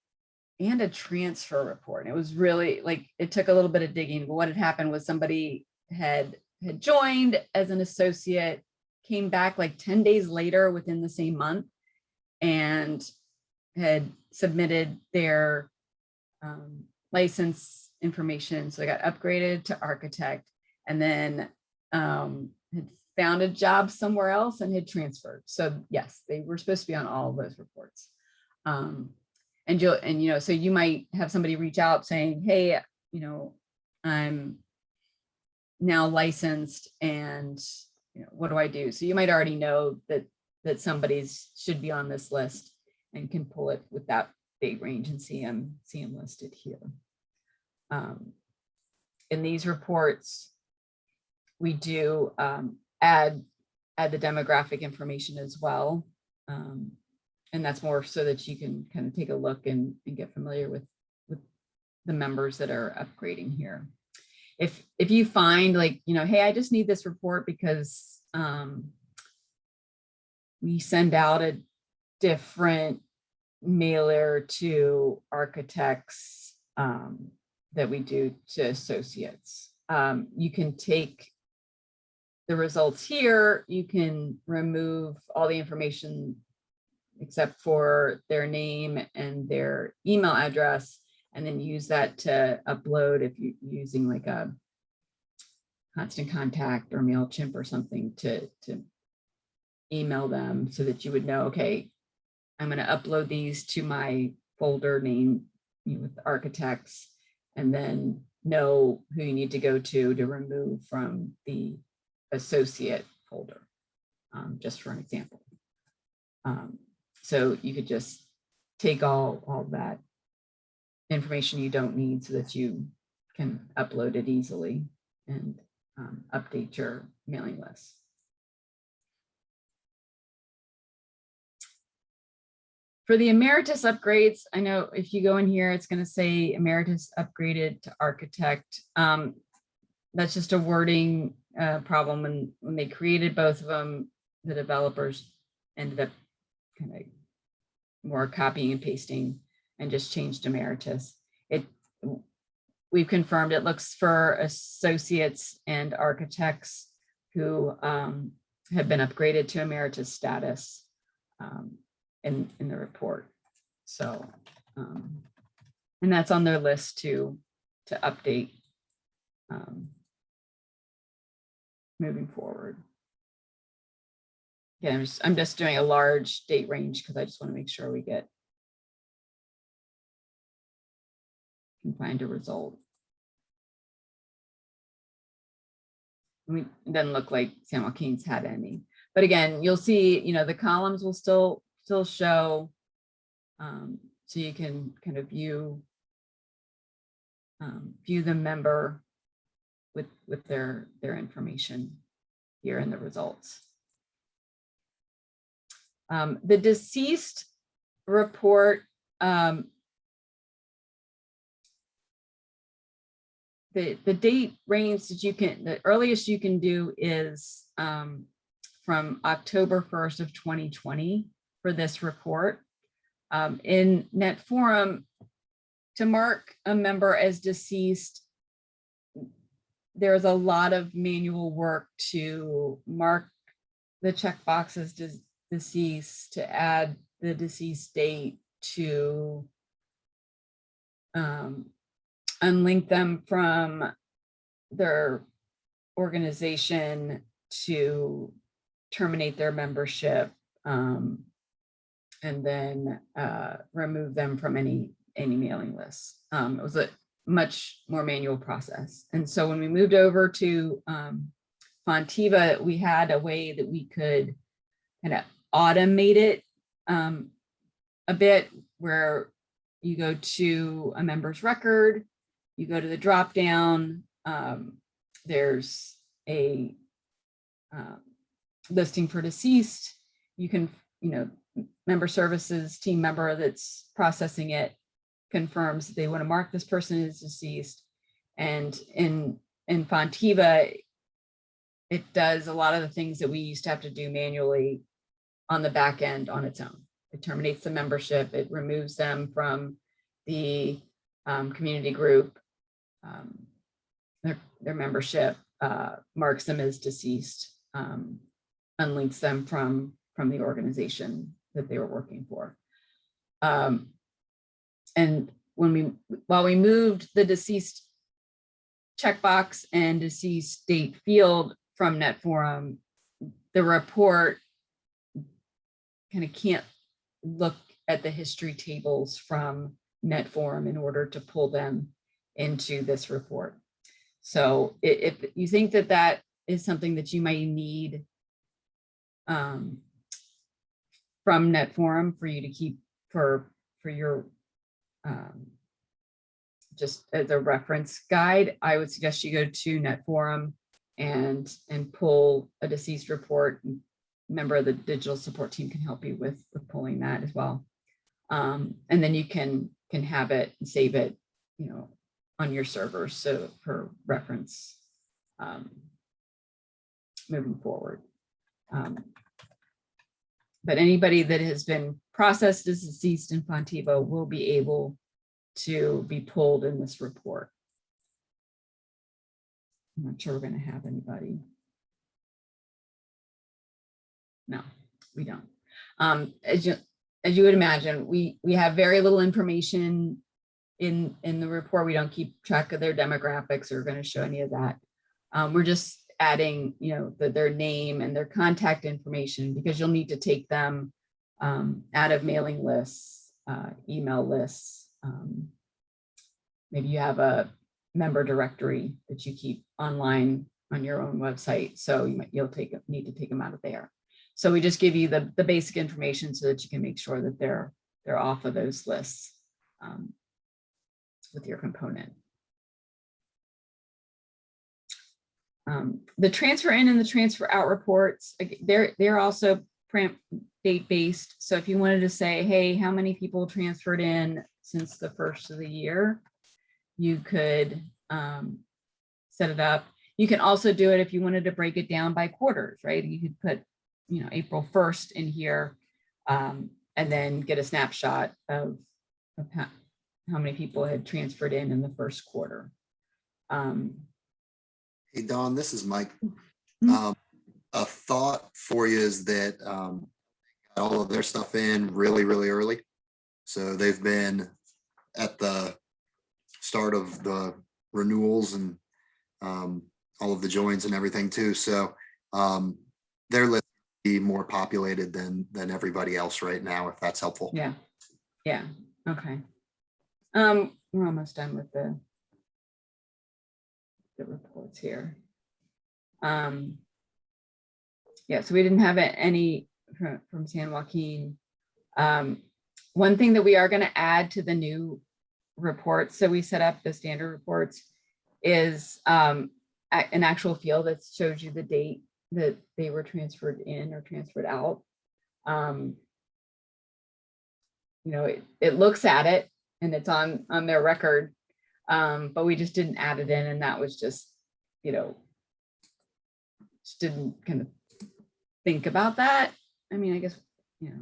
and a transfer report. And it was really it took a little bit of digging, but what had happened was somebody had joined as an associate, came back 10 days later within the same month, and had submitted their license information. So they got upgraded to architect, and then had found a job somewhere else and had transferred. So yes, they were supposed to be on all of those reports. So you might have somebody reach out saying, hey, I'm now licensed, and what do I do? So you might already know that somebody's should be on this list and can pull it with that date range and see them listed here. In these reports, we do add the demographic information as well. And that's more so that you can kind of take a look and get familiar with the members that are upgrading here. If you find hey, I just need this report because we send out a different mailer to architects that we do to associates. You can take the results here, you can remove all the information except for their name and their email address, and then use that to upload if you're using a Constant Contact or MailChimp or something to email them, so that you would know, okay, I'm going to upload these to my folder name with architects, and then know who you need to go to remove from the associate folder, just for an example. So you could just take all that information you don't need so that you can upload it easily and update your mailing list. For the emeritus upgrades, I know if you go in here, it's going to say emeritus upgraded to architect. That's just a wording problem. When they created both of them, the developers ended up kind of more copying and pasting and just changed emeritus. We've confirmed it looks for associates and architects who have been upgraded to emeritus status in the report. So, and that's on their list to update moving forward. Yeah, I'm just doing a large date range because I just want to make sure we can find a result. It doesn't look like San Joaquin's had any, but again, you'll see, the columns will still show, so you can kind of view the member with their information here in the results. The deceased report, the date range that the earliest you can do is from October 1st of 2020 for this report. In NetForum, to mark a member as deceased, there's a lot of manual work to mark the checkboxes deceased, to add the deceased date, to unlink them from their organization, to terminate their membership, and then remove them from any mailing lists. It was a much more manual process. And so when we moved over to Fonteva, we had a way that we could kind of automate it a bit, where you go to a member's record, you go to the drop down, there's a listing for deceased. You can, member services team member that's processing it confirms they want to mark this person as deceased. And in Fonteva, it does a lot of the things that we used to have to do manually on the back end on its own. It terminates the membership, it removes them from the community group, their membership, marks them as deceased, unlinks them from the organization that they were working for. And while we moved the deceased checkbox and deceased date field from NetForum, the report kind of can't look at the history tables from NetForum in order to pull them into this report. So if you think that is something that you might need from NetForum for you to keep for your just as a reference guide, I would suggest you go to NetForum and pull a deceased report. A member of the digital support team can help you with pulling that as well. And then you can have it and save it, on your server, so for reference moving forward. But anybody that has been processed as deceased in Fonteva will be able to be pulled in this report. I'm not sure we're going to have anybody. No, we don't. As you would imagine, we have very little information in the report. We don't keep track of their demographics or going to show any of that. We're just adding, their name and their contact information, because you'll need to take them out of mailing lists, email lists. Maybe you have a member directory that you keep online on your own website, so you'll need to take them out of there. So we just give you the basic information so that you can make sure that they're off of those lists with your component. The transfer in and the transfer out reports, they're also date based. So if you wanted to say, hey, how many people transferred in since the first of the year, you could set it up. You can also do it if you wanted to break it down by quarters, right? You could put, April 1st in here, and then get a snapshot of how many people had transferred in the first quarter. Hey, Dawn, this is Mike. A thought for you is that all of their stuff in really, really early. So they've been at the start of the renewals, and all of the joins and everything too. So their list will be more populated than everybody else right now, if that's helpful. Yeah. Yeah. Okay. We're almost done with the reports here. Yeah, so we didn't have any from San Joaquin. One thing that we are going to add to the new reports, so we set up the standard reports, is an actual field that shows you the date that they were transferred in or transferred out. You know, it looks at it and it's on their record, but we just didn't add it in, and that was just, you know, just didn't kind of think about that. I mean, I guess, you know,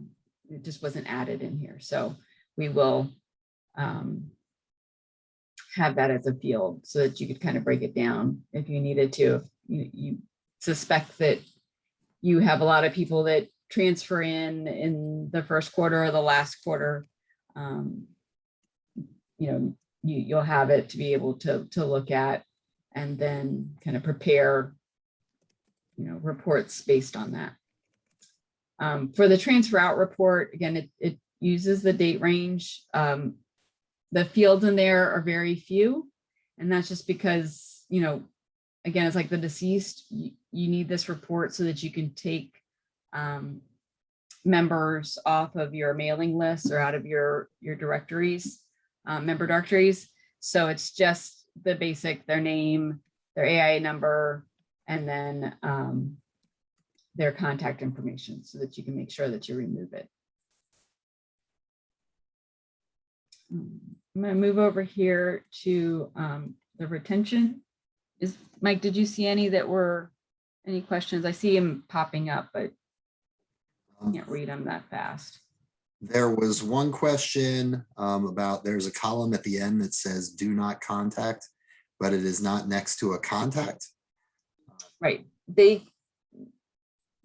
it just wasn't added in here. So we will have that as a field so that you could kind of break it down if you needed to. If you suspect that you have a lot of people that transfer in the first quarter or the last quarter, you know, you'll have it to be able to look at and then kind of prepare, you know, reports based on that. For the transfer out report, again, it uses the date range. The fields in there are very few, and that's just because, you know, again, it's like the deceased, you need this report so that you can take members off of your mailing lists or out of your directories, member directories. So it's just the basic, their name, their AIA number, and then their contact information so that you can make sure that you remove it. I'm going to move over here to the retention. Mike, did you see any that were any questions? I see them popping up, but I can't read them that fast. There was one question about, there's a column at the end that says do not contact, but it is not next to a contact. Right.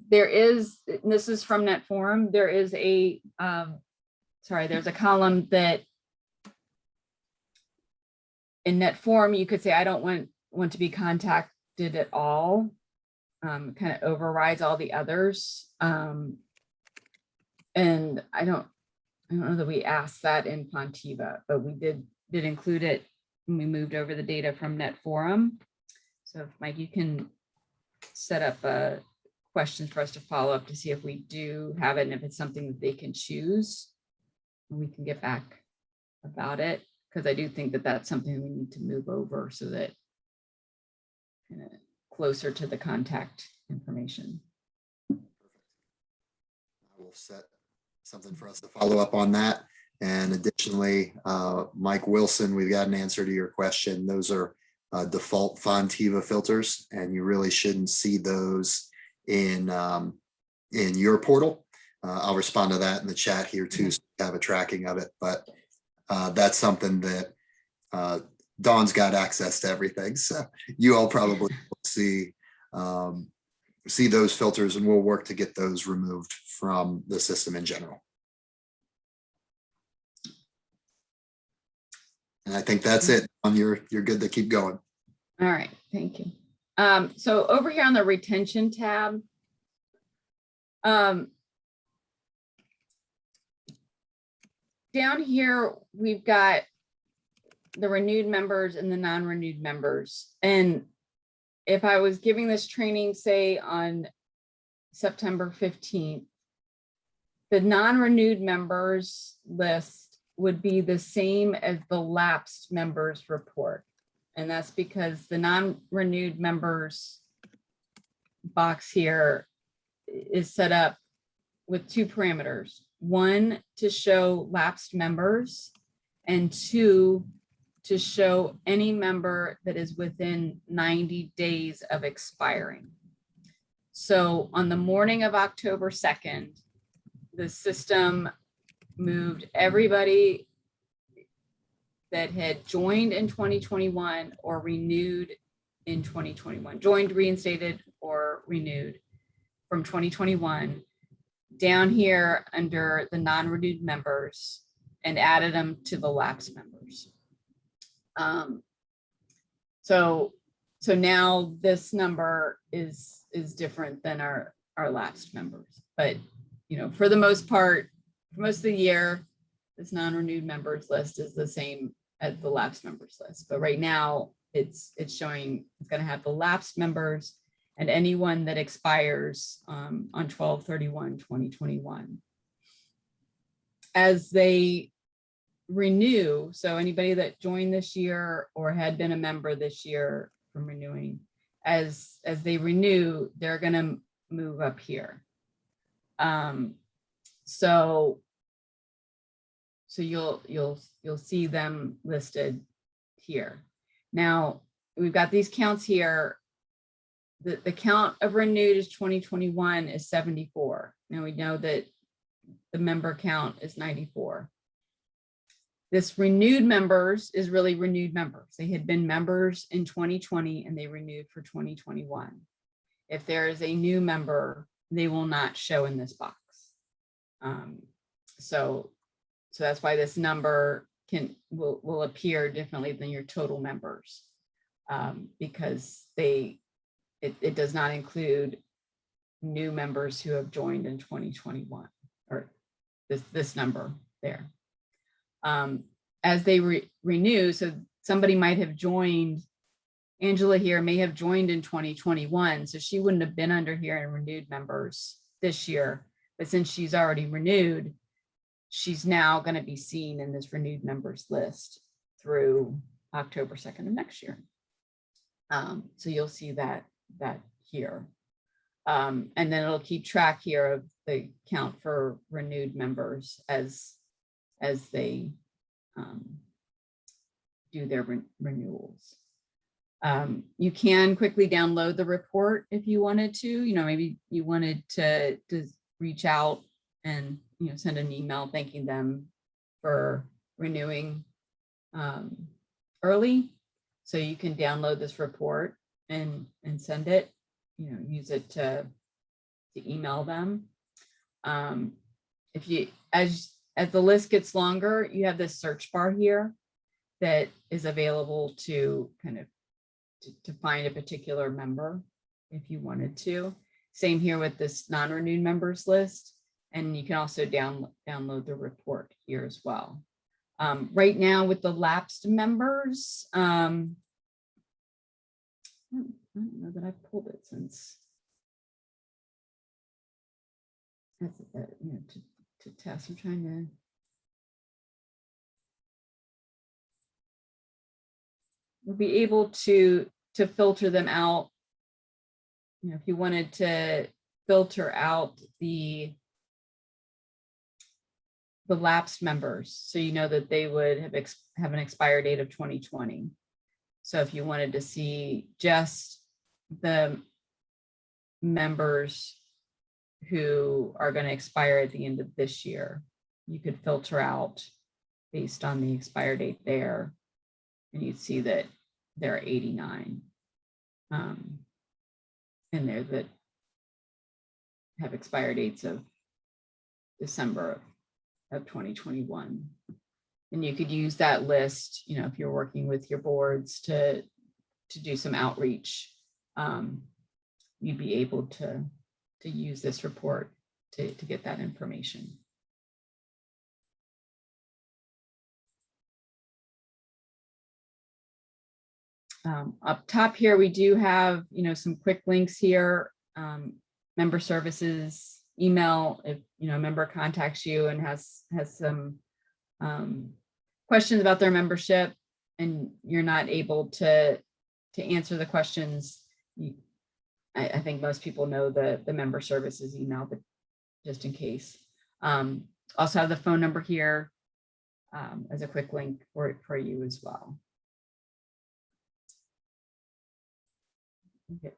There is, and this is from NetForum, there is a, there's a column that in NetForum, you could say, I don't want to be contacted at all. Kind of overrides all the others. And I don't know that we asked that in Fonteva, but we did include it when we moved over the data from NetForum. So if Mike, you can set up a question for us to follow up to see if we do have it and if it's something that they can choose, and we can get back about it. Because I do think that that's something we need to move over so that kind of closer to the contact information. I will set something for us to follow up on that. And additionally, Mike Wilson, we've got an answer to your question. Those are default Fonteva filters, and you really shouldn't see those in your portal. I'll respond to that in the chat here too, so you have a tracking of it. But that's something that Dawn's got access to everything, so you all probably see those filters, and we'll work to get those removed from the system in general. And I think that's it. You're good to keep going. All right, thank you. So over here on the retention tab, down here, we've got the renewed members and the non-renewed members. And if I was giving this training, say on September 15th, the non-renewed members list would be the same as the lapsed members report. And that's because the non-renewed members box here is set up with two parameters. One, to show lapsed members, and two, to show any member that is within 90 days of expiring. So on the morning of October 2nd, the system moved everybody that had joined in 2021 or renewed in 2021, joined, reinstated, or renewed from 2021 down here under the non-renewed members and added them to the lapsed members. So So now this number is different than our lapsed members, but for the most part, for most of the year, this non-renewed members list is the same as the lapsed members list. But right now it's showing it's going to have the lapsed members and anyone that expires on 12/31/2021. As they renew, so anybody that joined this year or had been a member this year from renewing, as they renew, they're going to move up here. So you'll see them listed here. Now we've got these counts here. The count of renewed is 2021 is 74. Now we know that the member count is 94. This renewed members is really renewed members. They had been members in 2020 and they renewed for 2021. If there is a new member, they will not show in this box. So that's why this number will appear differently than your total members, because it does not include new members who have joined in 2021, or this number there. As they renew, so somebody might have joined, Angela here may have joined in 2021, so she wouldn't have been under here in renewed members this year, but since she's already renewed, she's now going to be seen in this renewed members list through October 2nd of next year. So you'll see that here. And then it'll keep track here of the count for renewed members as they do their renewals. You can quickly download the report if you wanted to. Maybe you wanted to reach out and send an email thanking them for renewing early. So you can download this report and send it. Use it to email them. If you as the list gets longer, you have this search bar here that is available to kind of to find a particular member if you wanted to. Same here with this non-renewed members list. And you can also download the report here as well. Right now with the lapsed members, I don't know that I've pulled it since to test. I'm trying to. We'll be able to filter them out. If you wanted to filter out the lapsed members, so that they would have an expire date of 2020. So if you wanted to see just the members who are going to expire at the end of this year, you could filter out based on the expire date there, and you'd see that there are 89 in there that have expire dates of December of 2021. And you could use that list, if you're working with your boards to do some outreach, you'd be able to use this report to get that information. Up top here, we do have, some quick links here, member services, email, if, a member contacts you and has some questions about their membership and you're not able to answer the questions. I think most people know the member services email, but just in case. Also have the phone number here as a quick link for you as well. Okay.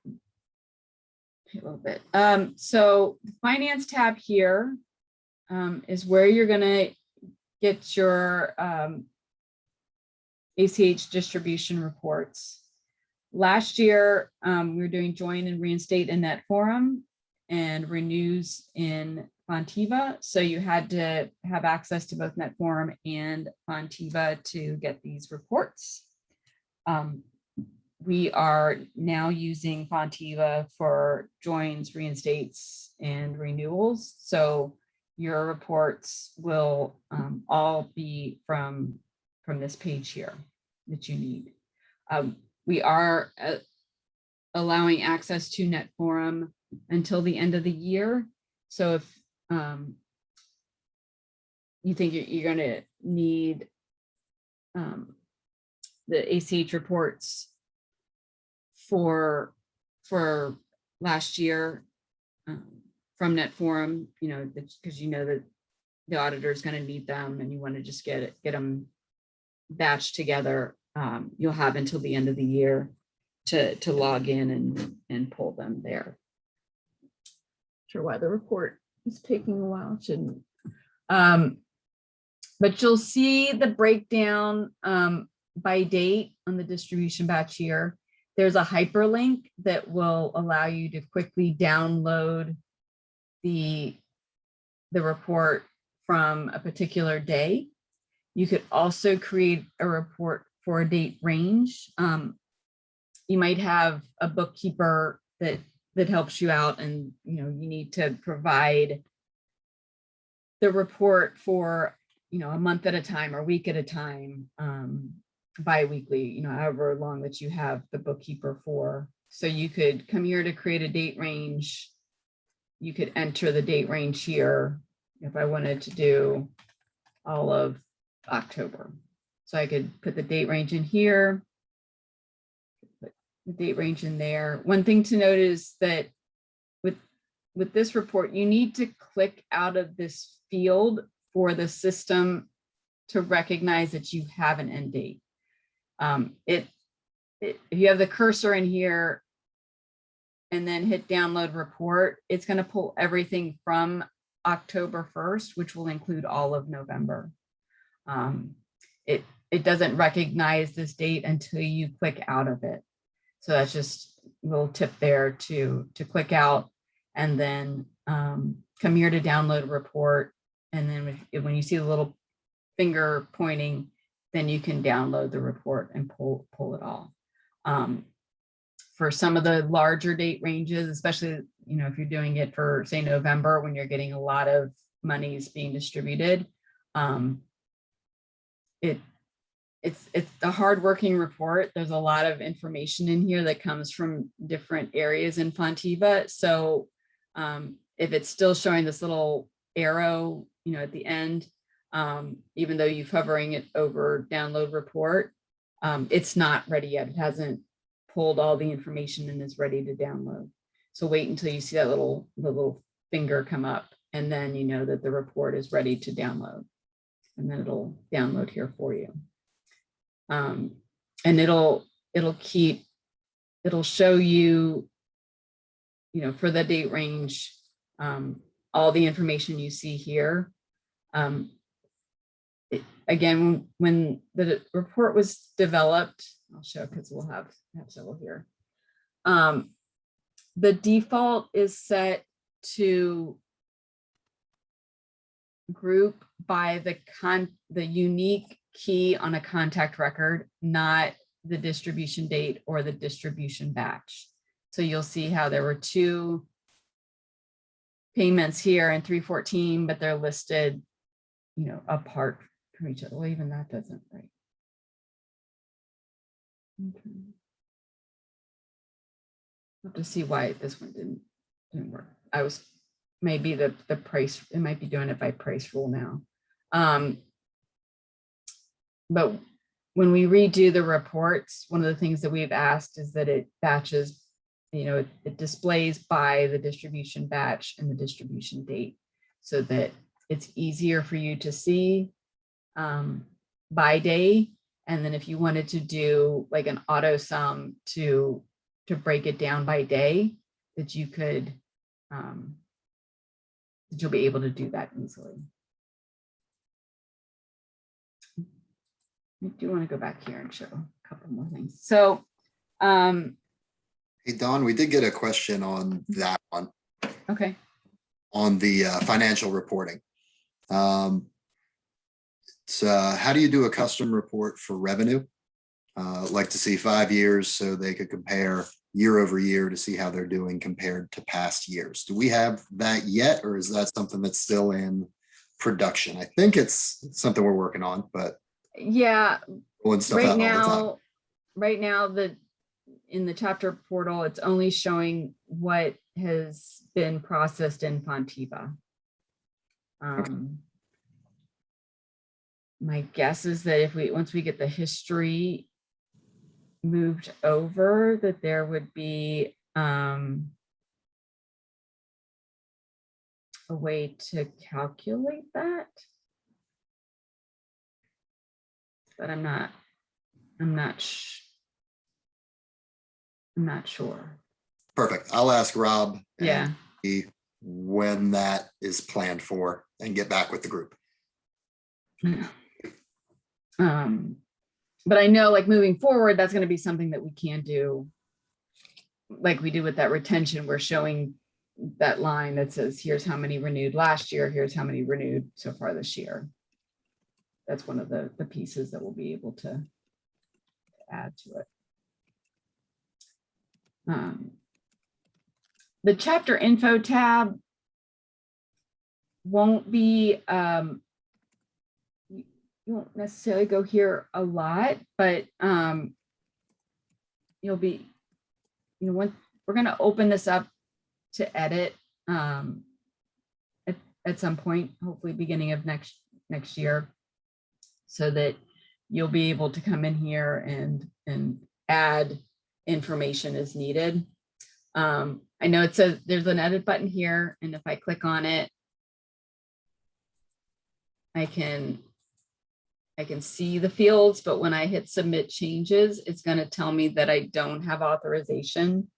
A little bit. So the finance tab here is where you're going to get your ACH distribution reports. Last year, we were doing join and reinstate in Net Forum and renews in Fonteva. So you had to have access to both Net Forum and Fonteva to get these reports. we are now using Fonteva for joins, reinstates, and renewals. So your reports will all be from this page here that you need. We are allowing access to NetForum until the end of the year. So if you think you're going to need the ACH reports for last year from NetForum, you know, because you know that the auditor is going to need them and you want to just get them batched together, you'll have until the end of the year to log in and pull them there. Not sure why the report is taking a while, shouldn't. But you'll see the breakdown by date on the distribution batch here. There's a hyperlink that will allow you to quickly download the report from a particular day. You could also create a report for a date range. You might have a bookkeeper that helps you out, and you know you need to provide the report for a month at a time or week at a time, bi-weekly, however long that you have the bookkeeper for. So you could come here to create a date range. You could enter the date range here if I wanted to do all of October. So I could put the date range in here, put the date range in there. One thing to note is that with this report, you need to click out of this field for the system to recognize that you have an end date. If you have the cursor in here and then hit download report, it's going to pull everything from October 1st, which will include all of November. It doesn't recognize this date until you click out of it. So that's just a little tip there to click out and then come here to download a report. And then when you see the little finger pointing, then you can download the report and pull it all. For some of the larger date ranges, especially if you're doing it for say November, when you're getting a lot of monies being distributed, it's a hardworking report. There's a lot of information in here that comes from different areas in Fonteva. So if it's still showing this little arrow, at the end, even though you're hovering it over download report, it's not ready yet. It hasn't pulled all the information and is ready to download. So wait until you see that little finger come up, and then you know that the report is ready to download, and then it'll download here for you. And it'll show you, for the date range, all the information you see here. Again, when the report was developed, I'll show because we'll have several here. The default is set to group by the unique key on a contact record, not the distribution date or the distribution batch. So you'll see how there were two payments here in 314, but they're listed, apart from each other. Well, even that doesn't, right? Okay. Have to see why this one didn't work. Maybe the price, it might be doing it by price rule now. But when we redo the reports, one of the things that we've asked is that it batches, it displays by the distribution batch and the distribution date, so that it's easier for you to see by day. And then if you wanted to do like an auto sum to break it down by day, that you could, that you'll be able to do that easily. I do want to go back here and show a couple more things. So, hey, Dawn, we did get a question on that one. Okay. On the financial reporting. So how do you do a custom report for revenue? like to see 5 years so they could compare year over year to see how they're doing compared to past years. Do we have that yet, or is that something that's still in production? I think it's something we're working on, but Yeah, pulling stuff right out all the time. now, in the chapter portal, it's only showing what has been processed in Fonteva. My guess is that once we get the history moved over, that there would be a way to calculate that. But I'm not sure. Perfect. I'll ask Rob. and Yeah. see when that is planned for and get back with the group. But I know, like, moving forward, that's going to be something that we can do, like we do with that retention. We're showing that line that says, here's how many renewed last year, here's how many renewed so far this year. That's one of the pieces that we'll be able to add to it. The chapter info tab won't be, you won't necessarily go here a lot, but you'll be, when we're going to open this up to edit at some point, hopefully beginning of next year, so that you'll be able to come in here and add information as needed. I know it says there's an edit button here, and if I click on it, I can see the fields, but when I hit submit changes, it's going to tell me that I don't have authorization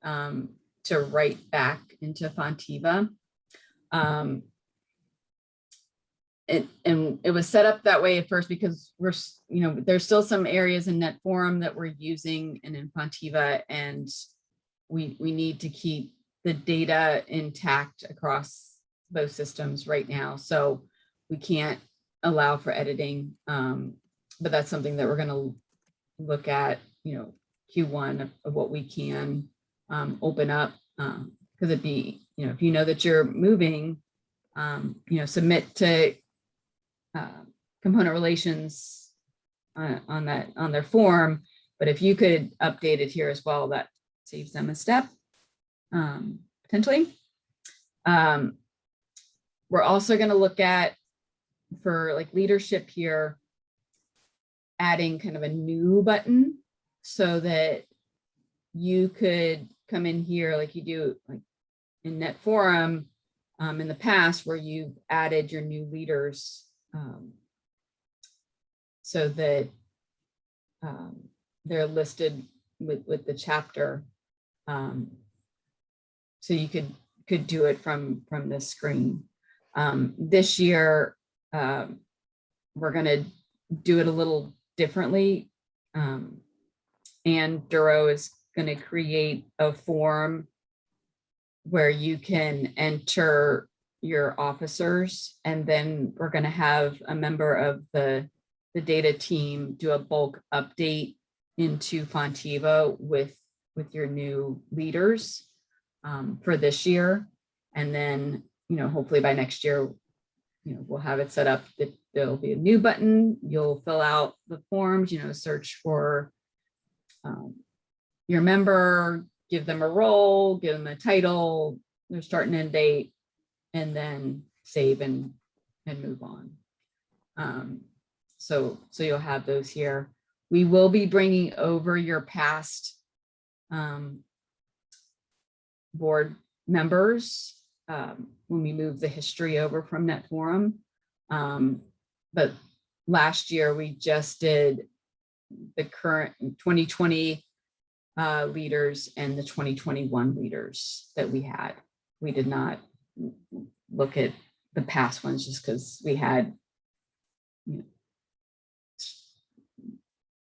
to write back into Fonteva. And it was set up that way at first because there's still some areas in NetForum that we're using and in Fonteva, and we need to keep the data intact across both systems right now. So we can't allow for editing, but that's something that we're going to look at, Q1 of what we can open up, because it'd be, if you know that you're moving, submit to component relations on their form. But if you could update it here as well, that saves them a step, potentially. We're also going to look at, for like leadership here, adding kind of a new button so that you could come in here like you do like in NetForum in the past, where you've added your new leaders so that they're listed with the chapter. So you could do it from this screen. This year, we're going to do it a little differently. And Duro is going to create a form where you can enter your officers, and then we're going to have a member of the data team do a bulk update into Fonteva with your new leaders for this year. And then, hopefully by next year, we'll have it set up that there'll be a new button. You'll fill out the forms, search for your member, give them a role, give them a title, their start and end date, and then save and move on. So you'll have those here. We will be bringing over your past board members when we move the history over from NetForum. But last year we just did the current 2020 leaders and the 2021 leaders that we had. We did not look at the past ones just because we had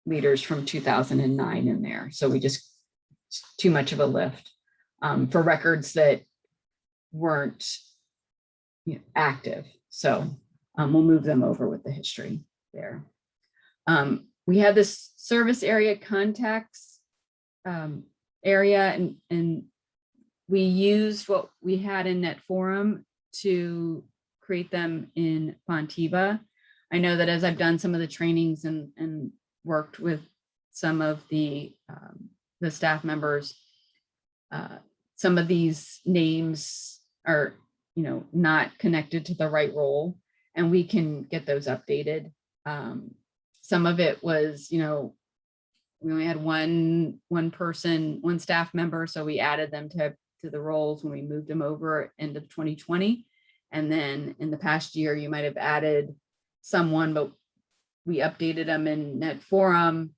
leaders from 2009 in there. So we just, too much of a lift for records that weren't active. So we'll move them over with the history there. we have this service area contacts area, and we used what we had in NetForum to create them in Fonteva. I know that as I've done some of the trainings and worked with some of the staff members, some of these names are, not connected to the right role, and we can get those updated. Some of it was, we only had one staff member, so we added them to the roles when we moved them over end of 2020. And then in the past year, you might have added someone, but we updated them in NetForum,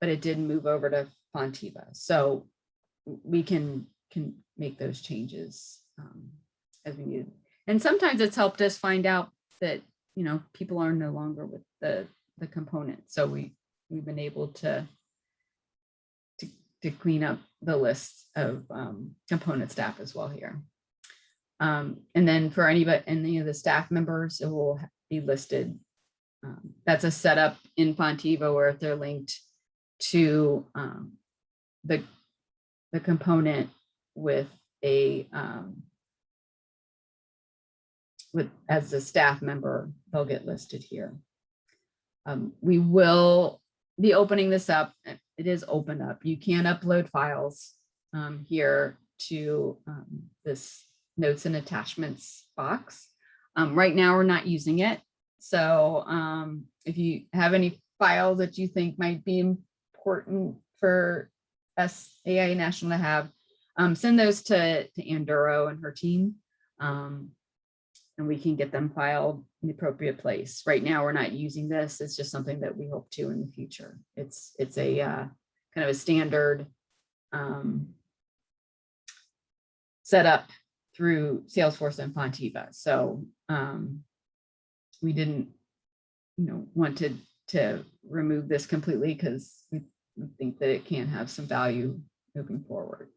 but it didn't move over to Fonteva. So we can make those changes as we need. And sometimes it's helped us find out that, people are no longer with the component. So we've been able to clean up the list of component staff as well here. And then for any of the staff members, it will be listed. That's a setup in Fonteva where if they're linked to the component with as a staff member, they'll get listed here. We will be opening this up. It is open up. You can upload files here to this notes and attachments box. Right now, we're not using it. So if you have any files that you think might be important for SAI National to have, send those to Anduro and her team, and we can get them filed in the appropriate place. Right now, we're not using this. It's just something that we hope to in the future. It's a kind of a standard setup through Salesforce and Fonteva. So we didn't, want to remove this completely because we think that it can have some value moving forward.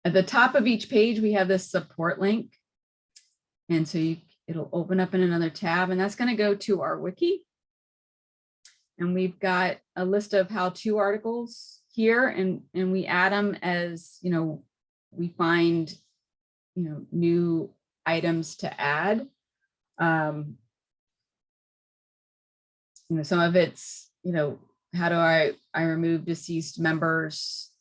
At the top of each page, we have this support link. And so it'll open up in another tab, and that's going to go to our wiki. And we've got a list of how-to articles here, and we add them as, we find, new items to add. Some of it's, how do I remove deceased members?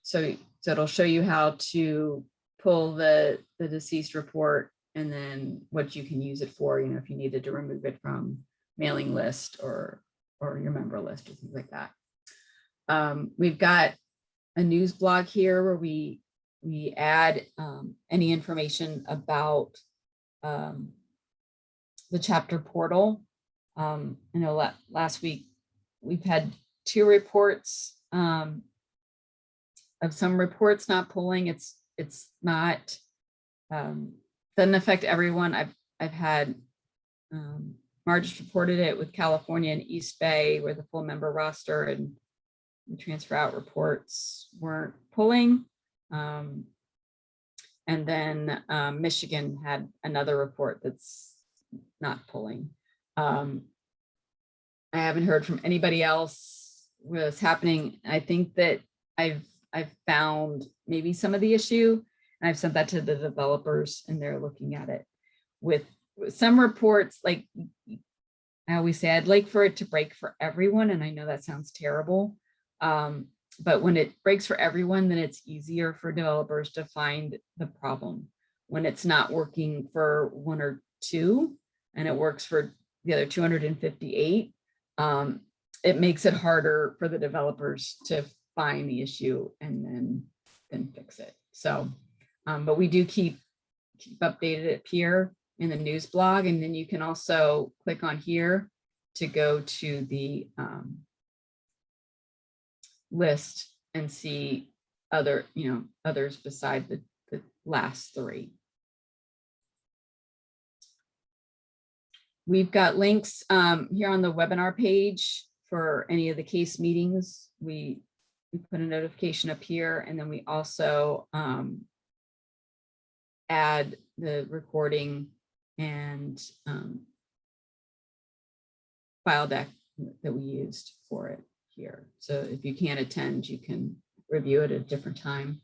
So it'll show you how to pull the deceased report, and then what you can use it for, if you needed to remove it from mailing list or your member list or things like that. We've got a news blog here where we add any information about the chapter portal. I know last week we've had 2 reports of some reports not pulling. It's not doesn't affect everyone. I've had Marge reported it with California and East Bay, where the full member roster and the transfer out reports weren't pulling. And then Michigan had another report that's not pulling. I haven't heard from anybody else what's happening. I think that I've found maybe some of the issue, and I've sent that to the developers, and they're looking at it. With some reports, like I always say, I'd like for it to break for everyone, and I know that sounds terrible, but when it breaks for everyone, then it's easier for developers to find the problem. When it's not working for 1 or 2, and it works for the other 258, it makes it harder for the developers to find the issue and then fix it. So, but we do keep updated up here in the news blog, and then you can also click on here to go to the list and see others beside the last 3. We've got links here on the webinar page for any of the CACE meetings. We put a notification up here, and then we also add the recording and file deck that we used for it here. So if you can't attend, you can review it at a different time.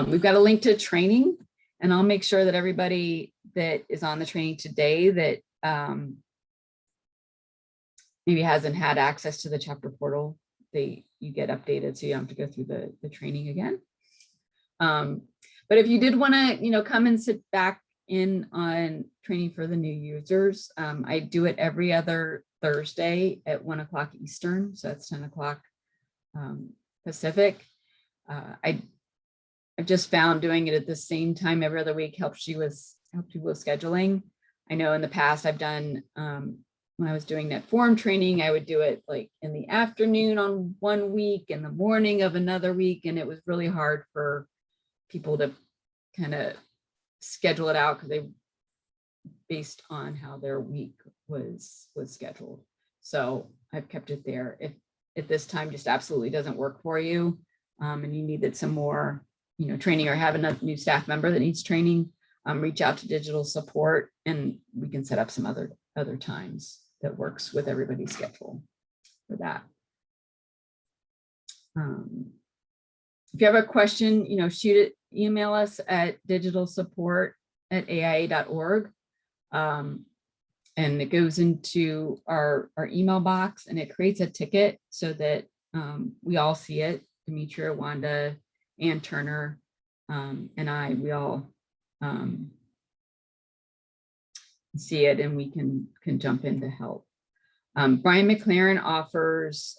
We've got a link to training, and I'll make sure that everybody that is on the training today that maybe hasn't had access to the chapter portal, you get updated, so you don't have to go through the training again. But if you did want to, come and sit back in on training for the new users, I do it every other Thursday at 1 o'clock Eastern, so that's 10 o'clock Pacific. I've just found doing it at the same time every other week helps you with scheduling. I know in the past I've done, when I was doing net form training, I would do it like in the afternoon on one week and the morning of another week. And it was really hard for people to kind of schedule it out because they based on how their week was scheduled. So I've kept it there. If at this time just absolutely doesn't work for you, and you needed some more, training, or have a new staff member that needs training, reach out to digital support and we can set up some other times that works with everybody's schedule for that. If you have a question, shoot it, email us at digitalsupport@aia.org. And it goes into our email box and it creates a ticket so that we all see it. Demetria, Wanda, Ann Turner, and we all see it, and we can jump in to help. Brian McLaren offers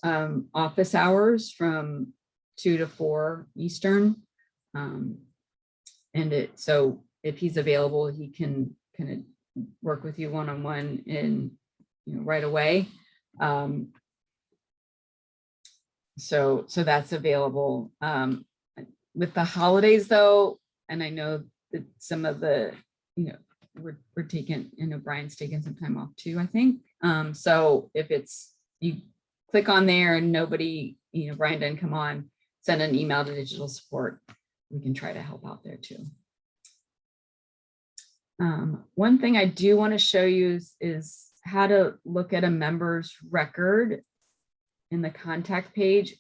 office hours from 2 to 4 Eastern. So if he's available, he can kind of work with you one-on-one in, right away. So that's available. With the holidays though, and I know that some of the, we're taking, Brian's taking some time off too, I think. So if you click on there and nobody, Brian didn't come on, send an email to digital support. We can try to help out there too. One thing I do want to show you is how to look at a member's record in the contact page.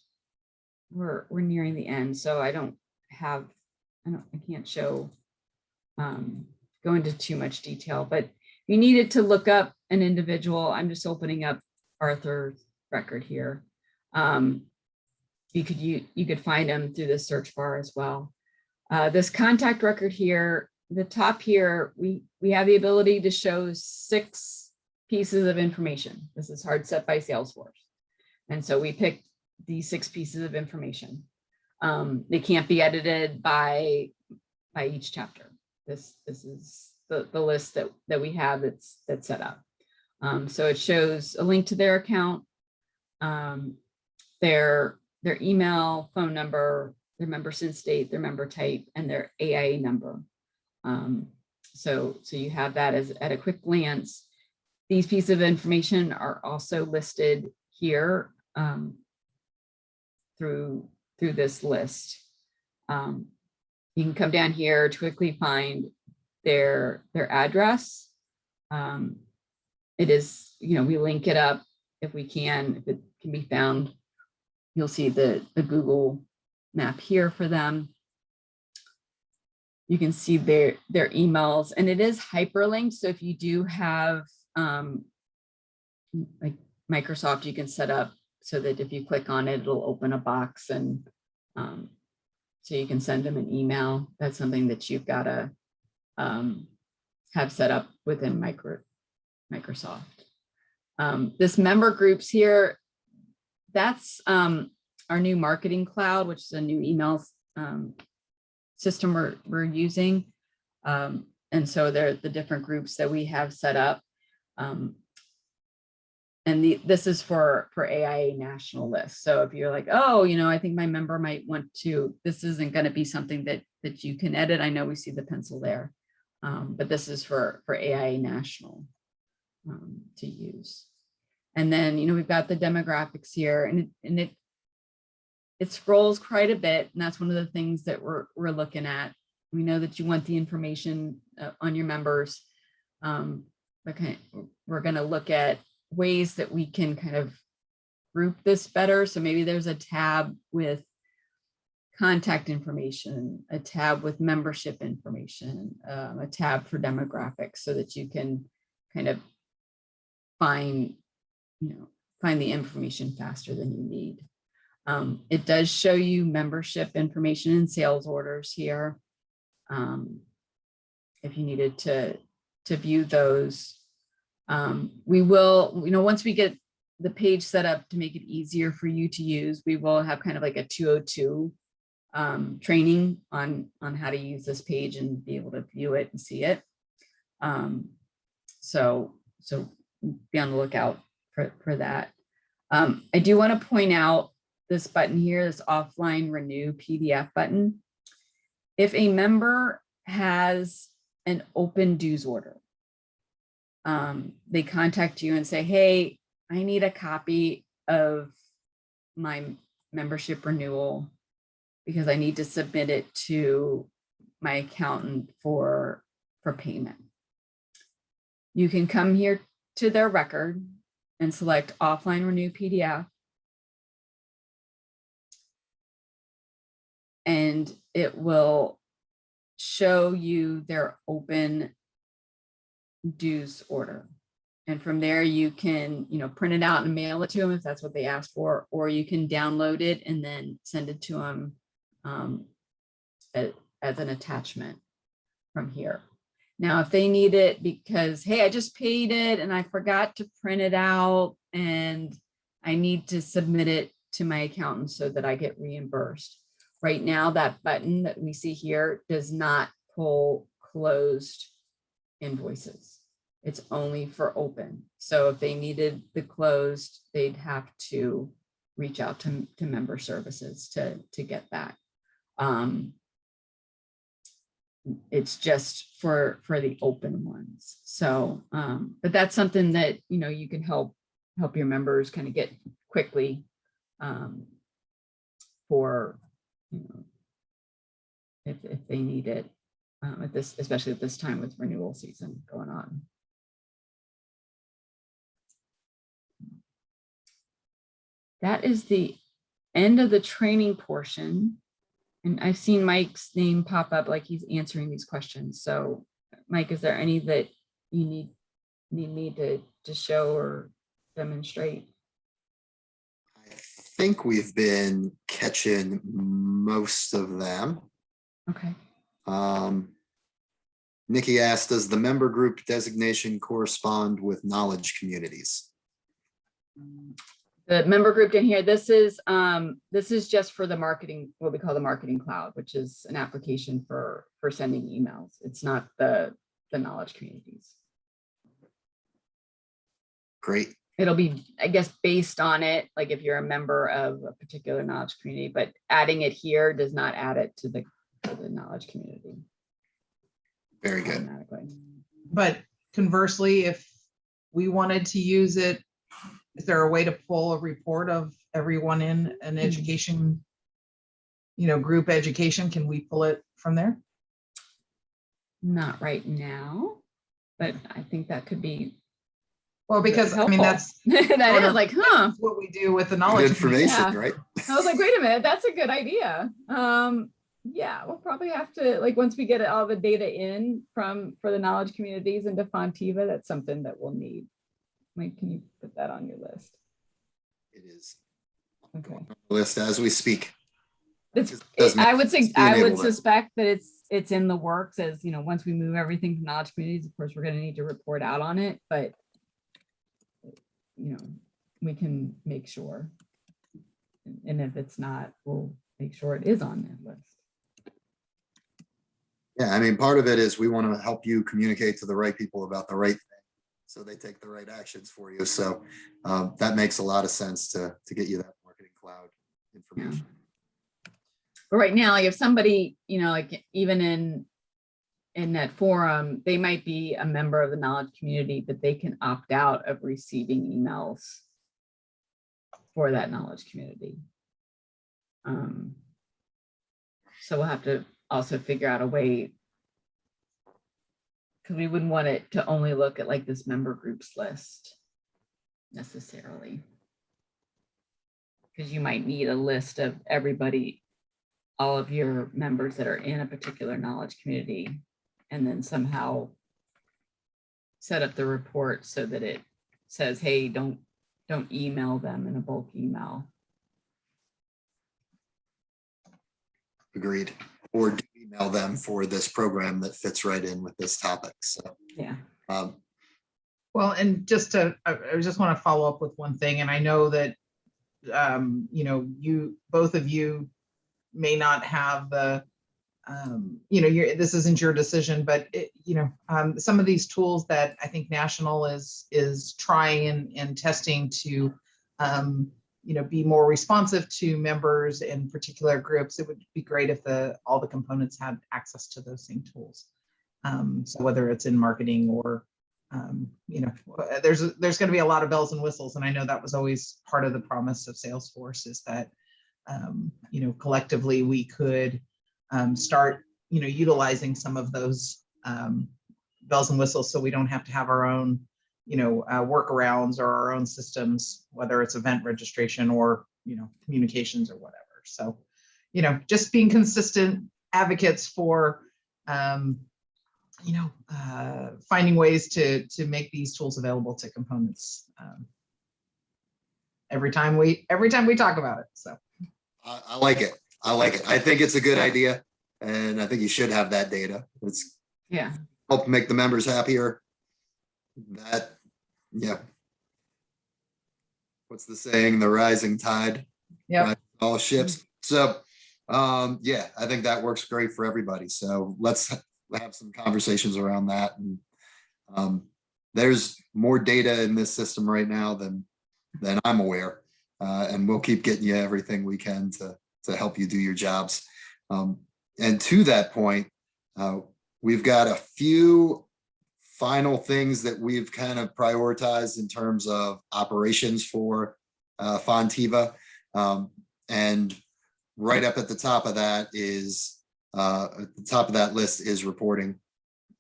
We're nearing the end, so I can't show, go into too much detail, but if you needed to look up an individual, I'm just opening up Arthur's record here. You could find him through the search bar as well. This contact record here, the top here, we have the ability to show 6 pieces of information. This is hard set by Salesforce. And so we picked these 6 pieces of information. They can't be edited by each chapter. This is the list that we have that's set up. So it shows a link to their account, their email, phone number, their member since date, their member type, and their AIA number. So you have that at a quick glance. These pieces of information are also listed here through this list. You can come down here to quickly find their address. It is, we link it up if we can, if it can be found. You'll see the Google map here for them. You can see their emails, and it is hyperlinked. So if you do have like Microsoft, you can set up so that if you click on it, it'll open a box, and so you can send them an email. That's something that you've got to have set up within Microsoft. This member groups here, that's our new marketing cloud, which is a new email system we're using. And so they're the different groups that we have set up. And this is for AIA national list. So if you're like, oh, I think my member might want to, this isn't going to be something that you can edit. I know we see the pencil there, but this is for AIA national to use. And then, we've got the demographics here, and it scrolls quite a bit. And that's one of the things that we're looking at. We know that you want the information on your members. We're going to look at ways that we can kind of group this better. So maybe there's a tab with contact information, a tab with membership information, a tab for demographics, so that you can kind of find the information faster than you need. It does show you membership information and sales orders here. If you needed to view those, we will, once we get the page set up to make it easier for you to use, we will have kind of like a 202 training on how to use this page and be able to view it and see it. So be on the lookout for that. I do want to point out this button here, this offline renew PDF button. If a member has an open dues order, they contact you and say, hey, I need a copy of my membership renewal because I need to submit it to my accountant for payment. You can come here to their record and select offline renew PDF. And it will show you their open dues order. And from there, you can, print it out and mail it to them if that's what they ask for, or you can download it and then send it to them as an attachment from here. Now, if they need it because, hey, I just paid it and I forgot to print it out and I need to submit it to my accountant so that I get reimbursed. Right now, that button that we see here does not pull closed invoices. It's only for open. So if they needed the closed, they'd have to reach out to member services to get that. It's just for the open ones. So, but that's something that, you can help your members kind of get quickly for, if they need it especially at this time with renewal season going on. That is the end of the training portion. And I've seen Mike's name pop up like he's answering these questions. So Mike, is there any that you need me to show or demonstrate? I think we've been catching most of them. Okay. Nikki asked, does the member group designation correspond with knowledge communities? The member group in here, this is just for the marketing, what we call the marketing cloud, which is an application for sending emails. It's not the knowledge communities. Great. It'll be, I guess, based on it, like if you're a member of a particular knowledge community, but adding it here does not add it to the knowledge community. Very good. But conversely, if we wanted to use it, is there a way to pull a report of everyone in an education, group education? Can we pull it from there? Not right now, but I think that could be. Well, because I mean, that's that is like, huh? What we do with the knowledge Good information, Yeah. right? I was like, wait a minute, that's a good idea. Yeah, we'll probably have to, like, once we get all the data in for the knowledge communities into Fonteva, that's something that we'll need. Mike, can you put that on your list? It is Okay. on the list as we speak. I would suspect that it's in the works as, once we move everything from knowledge communities, of course, we're going to need to report out on it, but we can make sure. And if it's not, we'll make sure it is on that list. Yeah, I mean, part of it is we want to help you communicate to the right people about the right thing, so they take the right actions for you. So that makes a lot of sense to get you that marketing cloud information. Yeah. But right now, like if somebody, like even in that forum, they might be a member of the knowledge community, but they can opt out of receiving emails for that knowledge community. So we'll have to also figure out a way, because we wouldn't want it to only look at like this member groups list necessarily. Because you might need a list of everybody, all of your members that are in a particular knowledge community, and then somehow set up the report so that it says, hey, don't email them in a bulk email. Agreed. Or do email them for this program that fits right in with this topic. So, Yeah. Well, and I just want to follow up with one thing, and I know that, you know, both of you may not have the, you know, this isn't your decision, but you know, some of these tools that I think National is trying and testing to, you know, be more responsive to members in particular groups. It would be great if all the components had access to those same tools. So whether it's in marketing or, you know, there's going to be a lot of bells and whistles, and I know that was always part of the promise of Salesforce, is that, you know, collectively we could start, you know, utilizing some of those bells and whistles, so we don't have to have our own, you know, workarounds or our own systems, whether it's event registration or, you know, communications or whatever. So, you know, just being consistent advocates for, you know, finding ways to make these tools available to components every time we talk about it. So I like it. I like it. I think it's a good idea, and I think you should have that data. It's help make the members happier. That, yeah. What's the saying? The rising tide. yeah, All ships. So, yeah, I think that works great for everybody. So let's have some conversations around that. And there's more data in this system right now than I'm aware. And we'll keep getting you everything we can to help you do your jobs. And to that point, we've got a few final things that we've kind of prioritized in terms of operations for Fonteva. And right up at the top of that is, at the top of that list is reporting.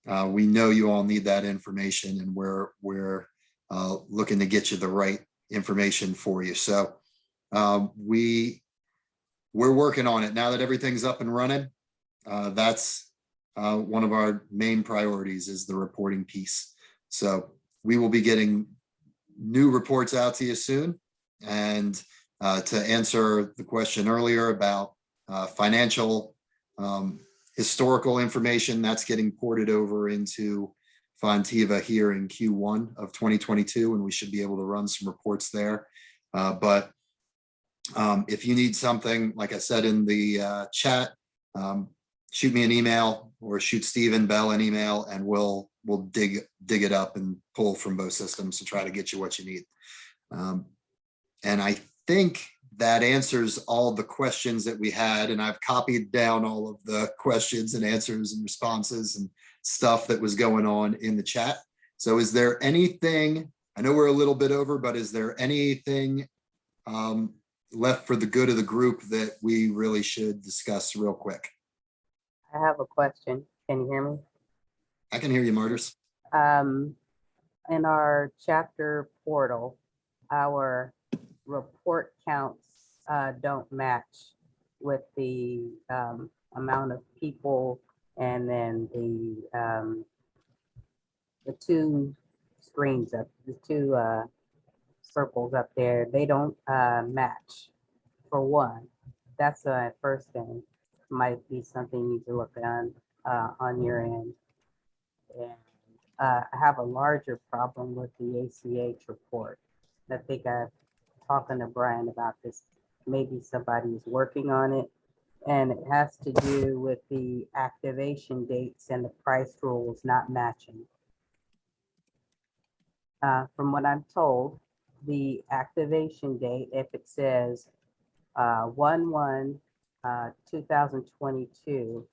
We know you all need that information, and we're looking to get you the right information for you. So we're working on it now that everything's up and running. That's one of our main priorities, is the reporting piece. So we will be getting new reports out to you soon. And to answer the question earlier about financial historical information, that's getting ported over into Fonteva here in Q1 of 2022, and we should be able to run some reports there. But if you need something, like I said in the chat, shoot me an email or shoot Stephen Bell an email, and we'll dig it up and pull from both systems to try to get you what you need. And I think that answers all the questions that we had, and I've copied down all of the questions and answers and responses and stuff that was going on in the chat. So is there anything, I know we're a little bit over, but is there anything left for the good of the group that we really should discuss real quick? I have a question. Can you hear me? I can hear you, Marters. In our chapter portal, our report counts don't match with the amount of people, and then the two screens up, the two circles up there, they don't match. For one, that's the first thing. Might be something you need to look on your end. And I have a larger problem with the ACH report. I think I've talking to Brian about this. Maybe somebody's working on it, and it has to do with the activation dates and the price rules not matching. From what I'm told, the activation date, if it says 1/1/2022,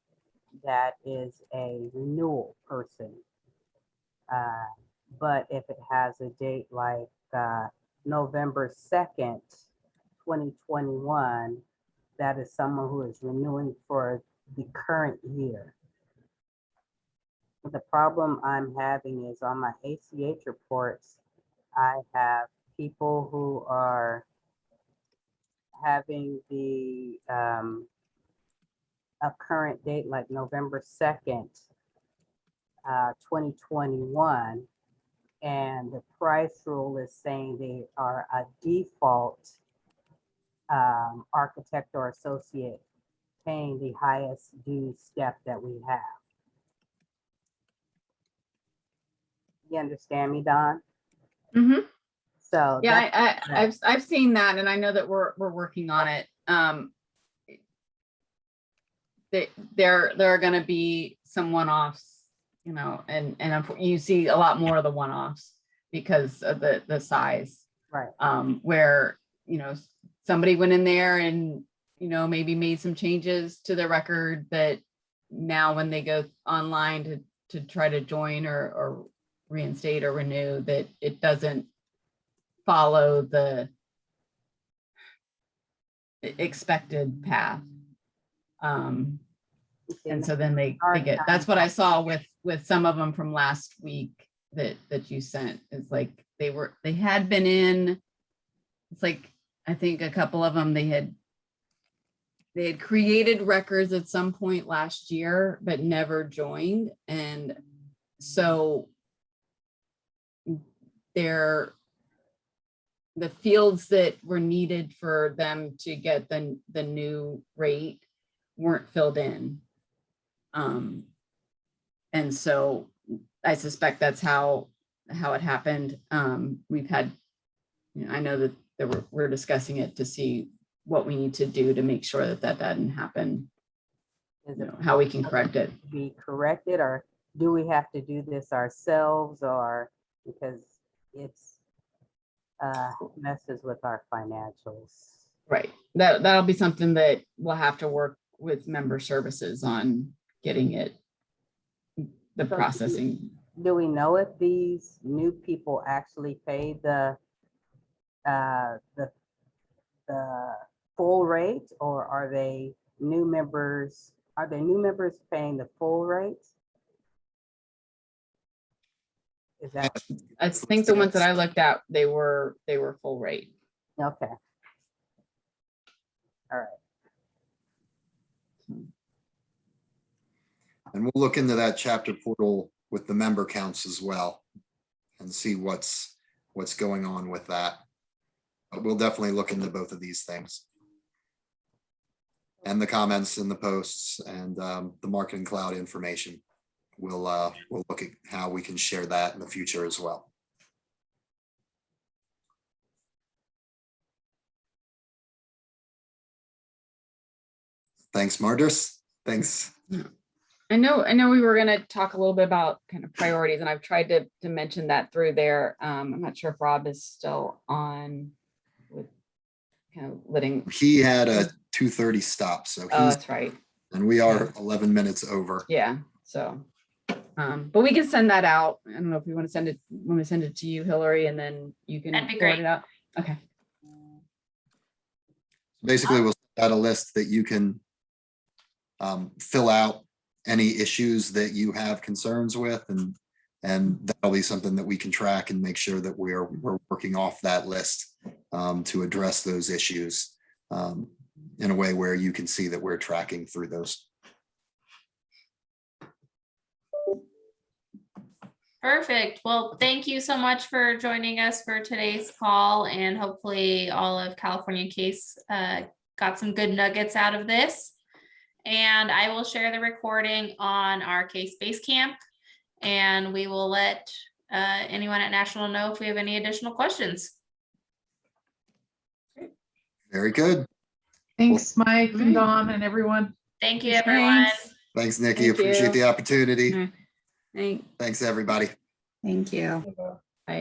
that is a renewal person. But if it has a date like November 2nd, 2021, that is someone who is renewing for the current year. The problem I'm having is on my ACH reports, I have people who are having the a current date like November 2nd, 2021. And the price rule is saying they are a default architect or associate paying the highest due step that we have. You understand me, Don? Mm-hmm. So Yeah, I've seen that, and I know that we're working on it. There are going to be some one-offs, you know, and you see a lot more of the one-offs because of the size. Right. Where, you know, somebody went in there and, you know, maybe made some changes to the record that now when they go online to try to join or reinstate or renew, that it doesn't follow the expected path. And so then they get, that's what I saw with some of them from last week that you sent. It's like they had been in, it's like, I think a couple of them, they had created records at some point last year, but never joined. And so the fields that were needed for them to get the new rate weren't filled in. And so I suspect that's how it happened. We've had, you know, I know that we're discussing it to see what we need to do to make sure that doesn't happen, you know, how we can correct it. Be corrected, or do we have to do this ourselves, or because it's messes with our financials? Right. That'll be something that we'll have to work with member services on getting it, the So processing. Do we know if these new people actually pay the full rate, or are they new members? Are they new members paying the full rate? Is that I think the ones that I looked at, they were full rate. okay? All right. And we'll look into that chapter portal with the member counts as well and see what's going on with that. But we'll definitely look into both of these things. And the comments and the posts and the marketing cloud information. We'll look at how we can share that in the future as well. Thanks, Marjorie. Thanks. I know we were going to talk a little bit about kind of priorities, and I've tried to mention that through there. I'm not sure if Rob is still on with kind of letting. He had a 2:30 stop, so Oh, he's, that's right. and we are 11 minutes over. Yeah. So, but we can send that out. I don't know if we want to send it to you, Hillary, and then you can That'd be forward great. it out. Okay. Basically, we'll send out a list that you can fill out any issues that you have concerns with, and that'll be something that we can track and make sure that we're working off that list to address those issues in a way where you can see that we're tracking through those. Perfect. Well, thank you so much for joining us for today's call, and hopefully all of California CACE got some good nuggets out of this. And I will share the recording on our CACE Basecamp, and we will let anyone at National know if we have any additional questions. Very good. Thanks, Mike and Dawn and everyone. Thank you, Thanks. everyone. Thanks, Nikki. Thank you. Appreciate the opportunity. Thanks. Thanks, everybody. Thank you.